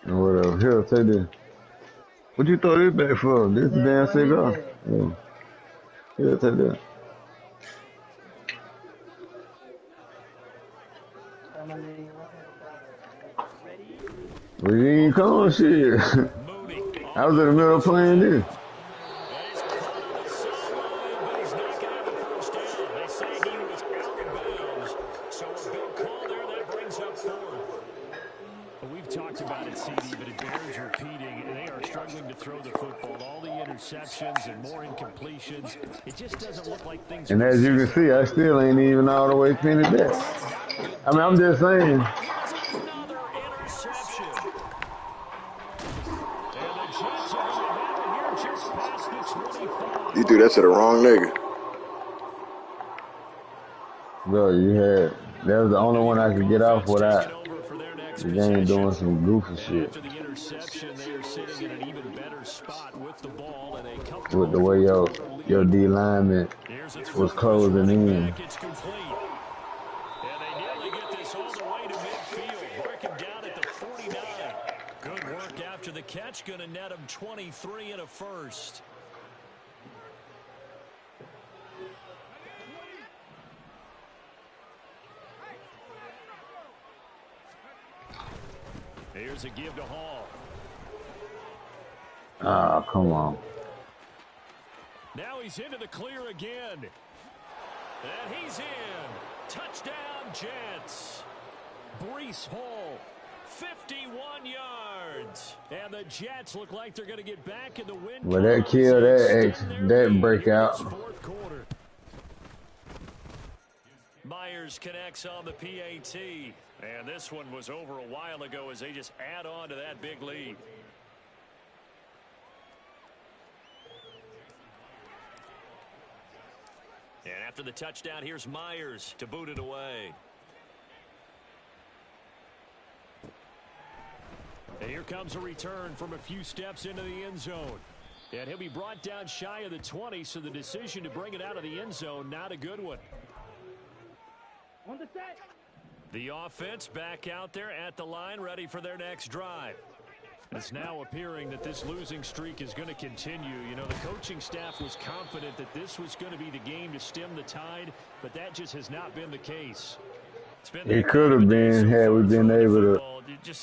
And what else? Here, take this. What you throw this back for? This is a damn cigar. Yeah. Here, take that. We ain't calling shit. I was in the middle of playing this. We've talked about it, CD, but it bears repeating. They are struggling to throw the football. All the interceptions and more incompletions. It just doesn't look like things. And as you can see, I still ain't even all the way finished that. I mean, I'm just saying. You threw that to the wrong nigga. Bro, that was the only one I could get off without next The game possession. doing some goofy And shit after the interception, they are sitting in an even better spot with the ball and a with comfortable the way your fourth-quarter lead. D lineman Here's a throw was to his closing running in. back. It's complete. And they nearly get this all the way to midfield. Mark him down at the 49. Good work after the catch. Going to net him 23 and a first. Here's a give to Hall. Ah, come on. Now he's into the clear again. And he's in. Touchdown, Jets. Breece Hall, 51 yards. And the Jets look like they're going to get back in the win. Well, that killed that breakout. Fourth quarter. Myers connects on the PAT. And this one was over a while ago as they just add on to that big lead. And after the touchdown, here's Myers to boot it away. And here comes a return from a few steps into the end zone. And he'll be brought down shy of the 20, so the decision to bring it out of the end zone, not a good one. On the set. The offense back out there at the line, ready for their next drive. It's now appearing that this losing streak is going to continue. You know, the coaching staff was confident that this was going to be the game to stem the tide, but that just has not been the case. It could have been had we been able to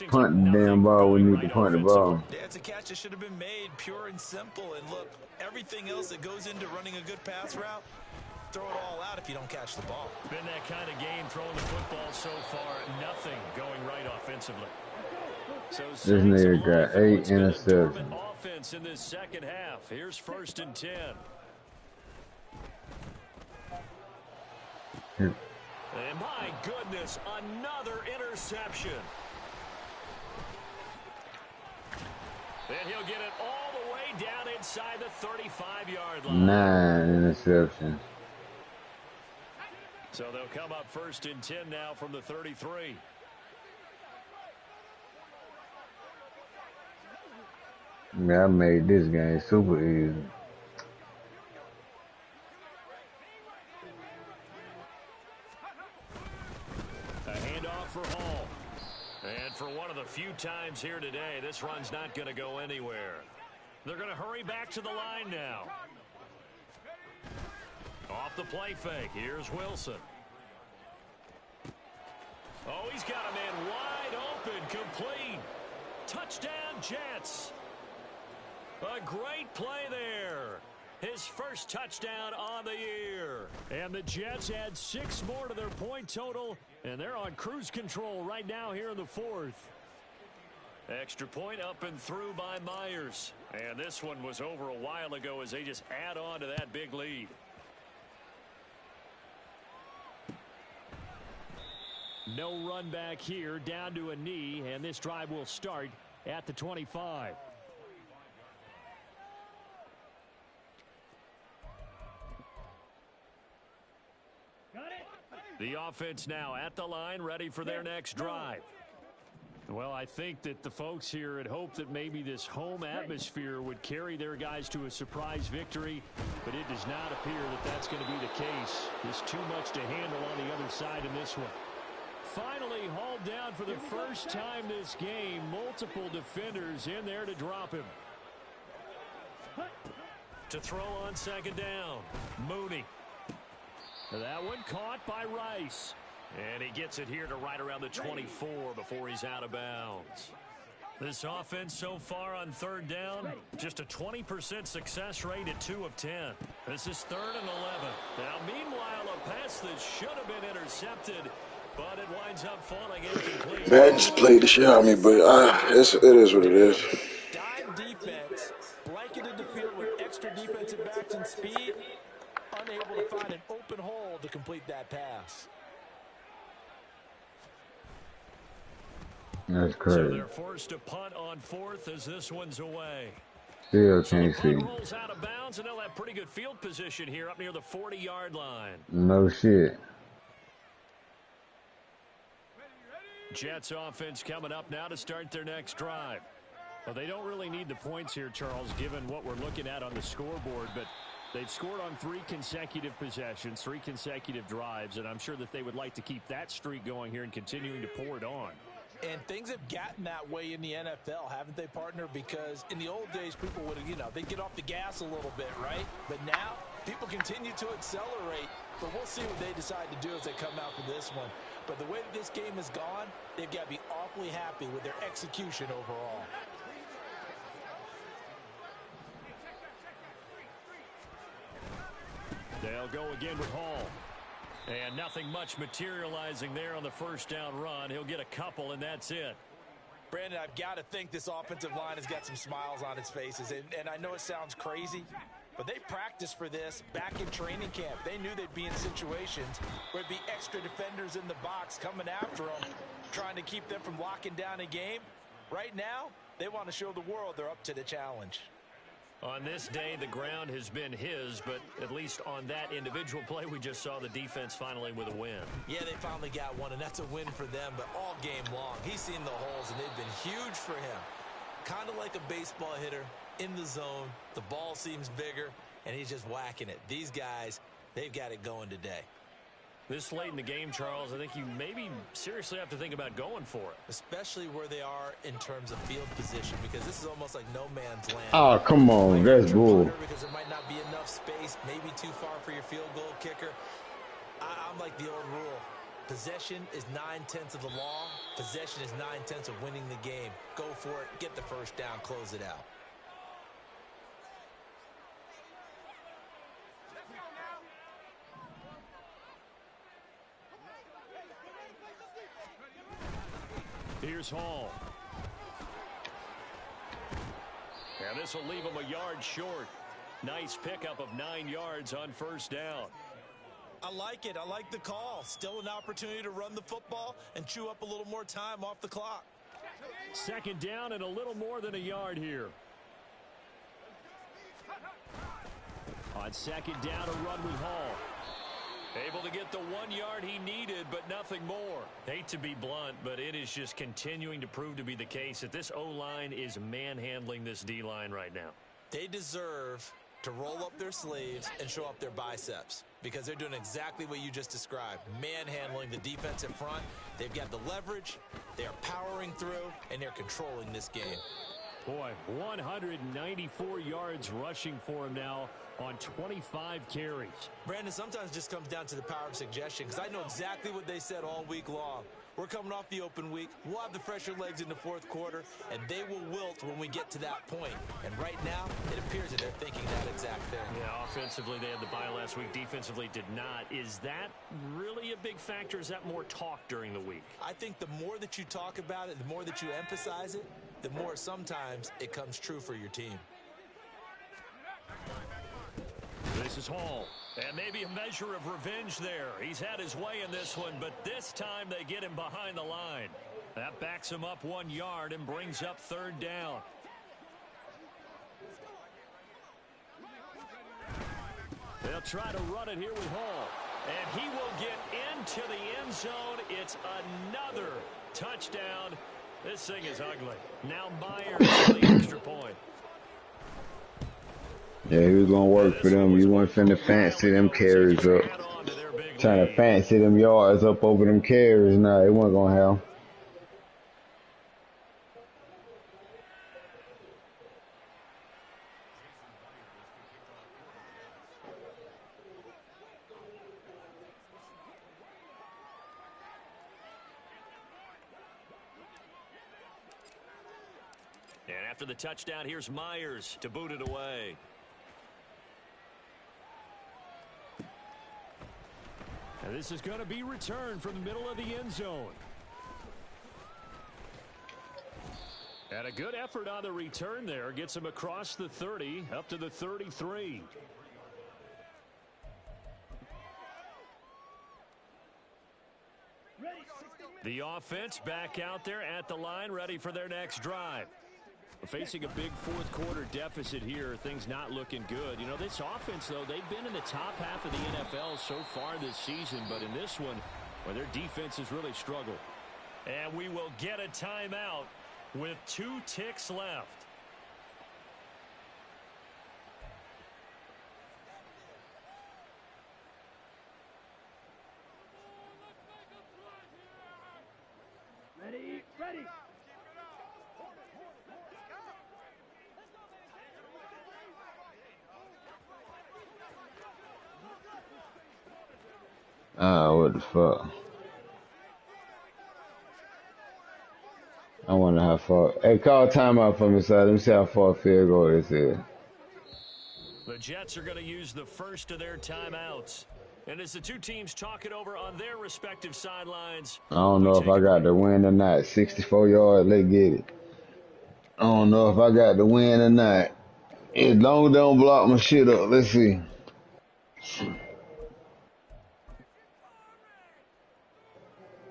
punt the damn ball. We need to punt the ball. Yeah, it's a catch that should have been made, pure and simple. And look, everything else that goes into running a good pass route, throw it all out if you don't catch the ball. Been that kind of game throwing the football so far. Nothing going right offensively. So this nigga got 8 interceptions. Offense in this second half. Here's 1st and 10. And my goodness, another interception. And he'll get it all the way down inside the 35-yard line. 9 interceptions. So they'll come up 1st and 10 now from the 33. Man, I made this game super easy. A handoff for Hall. And for one of the few times here today, this run's not going to go anywhere. They're going to hurry back to the line now. Off the play fake. Here's Wilson. Oh, he's got a man wide open. Complete. Touchdown, Jets. A great play there. His first touchdown on the year. And the Jets add 6 more to their point total, and they're on cruise control right now here in the 4th. Extra point up and through by Myers. And this one was over a while ago as they just add on to that big lead. No run back here, down to a knee, and this drive will start at the 25. The offense now at the line, ready for their next drive. Well, I think that the folks here had hoped that maybe this home atmosphere would carry their guys to a surprise victory, but it does not appear that that's going to be the case. There's too much to handle on the other side in this one. Finally hauled down for the first time this game. Multiple defenders in there to drop him. To throw on 2nd down, Mooney. That one caught by Rice. And he gets it here to right around the 24 before he's out of bounds. This offense so far on 3rd down, just a 20% success rate at 2 of 10. This is 3rd and 11. Now, meanwhile, a pass that should have been intercepted, but it winds up falling incomplete. Man, I just played the shit out of me, but it is what it is. Dime defense, blanketed the field with extra defensive backs and speed, unable to find an open hole to complete that pass. That's crazy. So they're forced to punt on 4th as this one's away. Still So can't the see. punt rolls out of bounds, and they'll have pretty good field position here up near the 40-yard line. No shit. Jets offense coming up now to start their next drive. Well, they don't really need the points here, Charles, given what we're looking at on the scoreboard, but they've scored on 3 consecutive possessions, 3 consecutive drives, and I'm sure that they would like to keep that streak going here and continuing to pour it on. And things have gotten that way in the NFL, haven't they, partner? Because in the old days, people would, they'd get off the gas a little bit, right? But now, people continue to accelerate. But we'll see what they decide to do as they come out for this one. But the way that this game has gone, they've got to be awfully happy with their execution overall. They'll go again with Hall. And nothing much materializing there on the first down run. He'll get a couple, and that's it. Brandon, I've got to think this offensive line has got some smiles on its faces. And I know it sounds crazy, but they practiced for this back in training camp. They knew they'd be in situations where there'd be extra defenders in the box coming after them, trying to keep them from locking down a game. Right now, they want to show the world they're up to the challenge. On this day, the ground has been his, but at least on that individual play, we just saw the defense finally with a win. Yeah, they finally got one, and that's a win for them, but all game long, he's seen the holes, and they've been huge for him. Kind of like a baseball hitter in the zone. The ball seems bigger, and he's just whacking it. These guys, they've got it going today. This late in the game, Charles, I think you maybe seriously have to think about going for it. Especially where they are in terms of field position, because this is almost like no man's land. Oh, come on. That's bull. Because there might not be enough space, maybe too far for your field goal kicker. I'm like the old rule. Possession is 9/10 of the law. Possession is 9/10 of winning the game. Go for it. Get the first down. Close it out. Here's Hall. And this will leave him a yard short. Nice pickup of 9 yards on first down. I like it. I like the call. Still an opportunity to run the football and chew up a little more time off the clock. Second down and a little more than a yard here. On second down, a run with Hall. Able to get the 1 yard he needed, but nothing more. Hate to be blunt, but it is just continuing to prove to be the case that this O-line is manhandling this D-line right now. They deserve to roll up their sleeves and show up their biceps because they're doing exactly what you just described, manhandling the defensive front. They've got the leverage, they're powering through, and they're controlling this game. Boy, 194 yards rushing for him now on 25 carries. Brandon, sometimes it just comes down to the power of suggestion because I know exactly what they said all week long. We're coming off the open week. We'll have the fresher legs in the fourth quarter, and they will wilt when we get to that point. And right now, it appears that they're thinking that exact thing. Yeah, offensively, they had the bye last week. Defensively, did not. Is that really a big factor? Is that more talk during the week? I think the more that you talk about it, the more that you emphasize it, the more sometimes it comes true for your team. This is Hall. And maybe a measure of revenge there. He's had his way in this one, but this time they get him behind the line. That backs him up 1 yard and brings up third down. They'll try to run it here with Hall. And he will get into the end zone. It's another touchdown. This thing is ugly. Now Myers for the extra point. Yeah, he was going to work for them. You weren't finna fancy them carries up. Trying to fancy them yards up over them carries. Nah, it wasn't going to happen. And after the touchdown, here's Myers to boot it away. And this is going to be returned from the middle of the end zone. And a good effort on the return there. Gets him across the 30, up to the 33. The offense back out there at the line, ready for their next drive. Facing a big fourth quarter deficit here, things not looking good. You know, this offense, though, they've been in the top half of the NFL so far this season, but in this one, where their defense has really struggled. And we will get a timeout with 2 ticks left. Ready, ready. Ah, what the fuck? I wonder how far. Hey, call timeout for me, son. Let me see how far field goal this is. The Jets are going to use the first of their timeouts. And as the two teams talk it over on their respective sidelines, I don't know if I got the win or not. 64 yards, let's get it. I don't know if I got the win or not. As long as they don't block my shit up, let's see.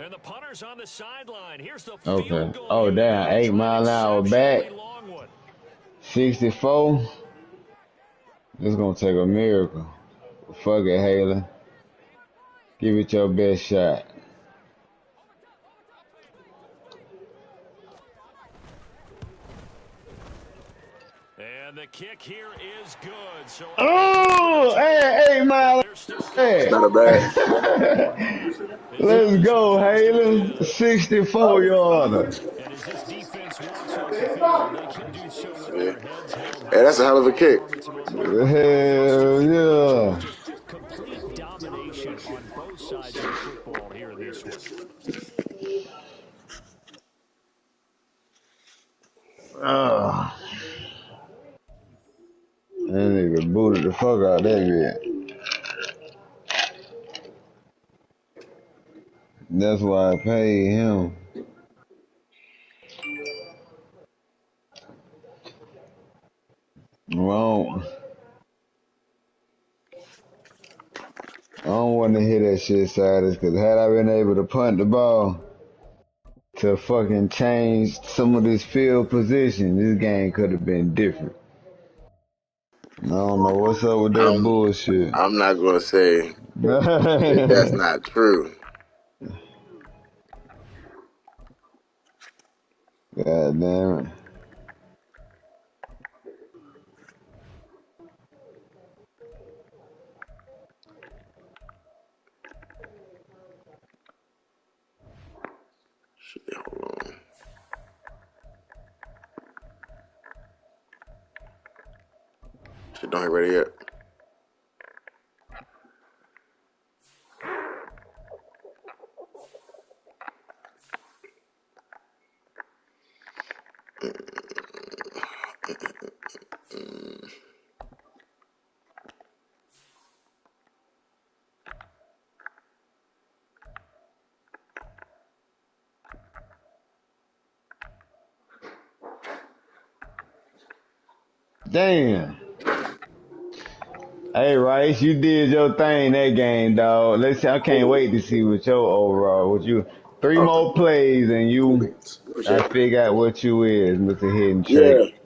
And the punter's on the sideline. Here's the Okay. field goal. Oh, damn. 8 mile an hour back. 64. This gonna take a miracle. Fuck it, Haley. Give it your best shot. And the kick here is good. So oh, hey, 8 mile. Hey. It's not a bad. Let's go, Haley. 64 yarder. And as this defense walks off the field, they can do so with their heads held high. Hey, that's a hell of a kick. Hell yeah. Just complete domination on both sides of the football here in this one. That nigga booted the fuck out of that bitch. That's why I paid him. Well, I don't want to hear that shit, Siders, because had I been able to punt the ball to fucking change some of this field position, this game could have been different. I don't know what's up with that bullshit. I'm not going to say that that's not true. God damn it. Shit, hold on. Shit, don't get ready yet. Damn. Hey, Rice, you did your thing that game, dog. Let's see. I can't wait to see what your overall, what you, 3 more plays and Cool you, beans. Appreciate I it. figure out what you is, Mr. Hidden Trick. Yeah.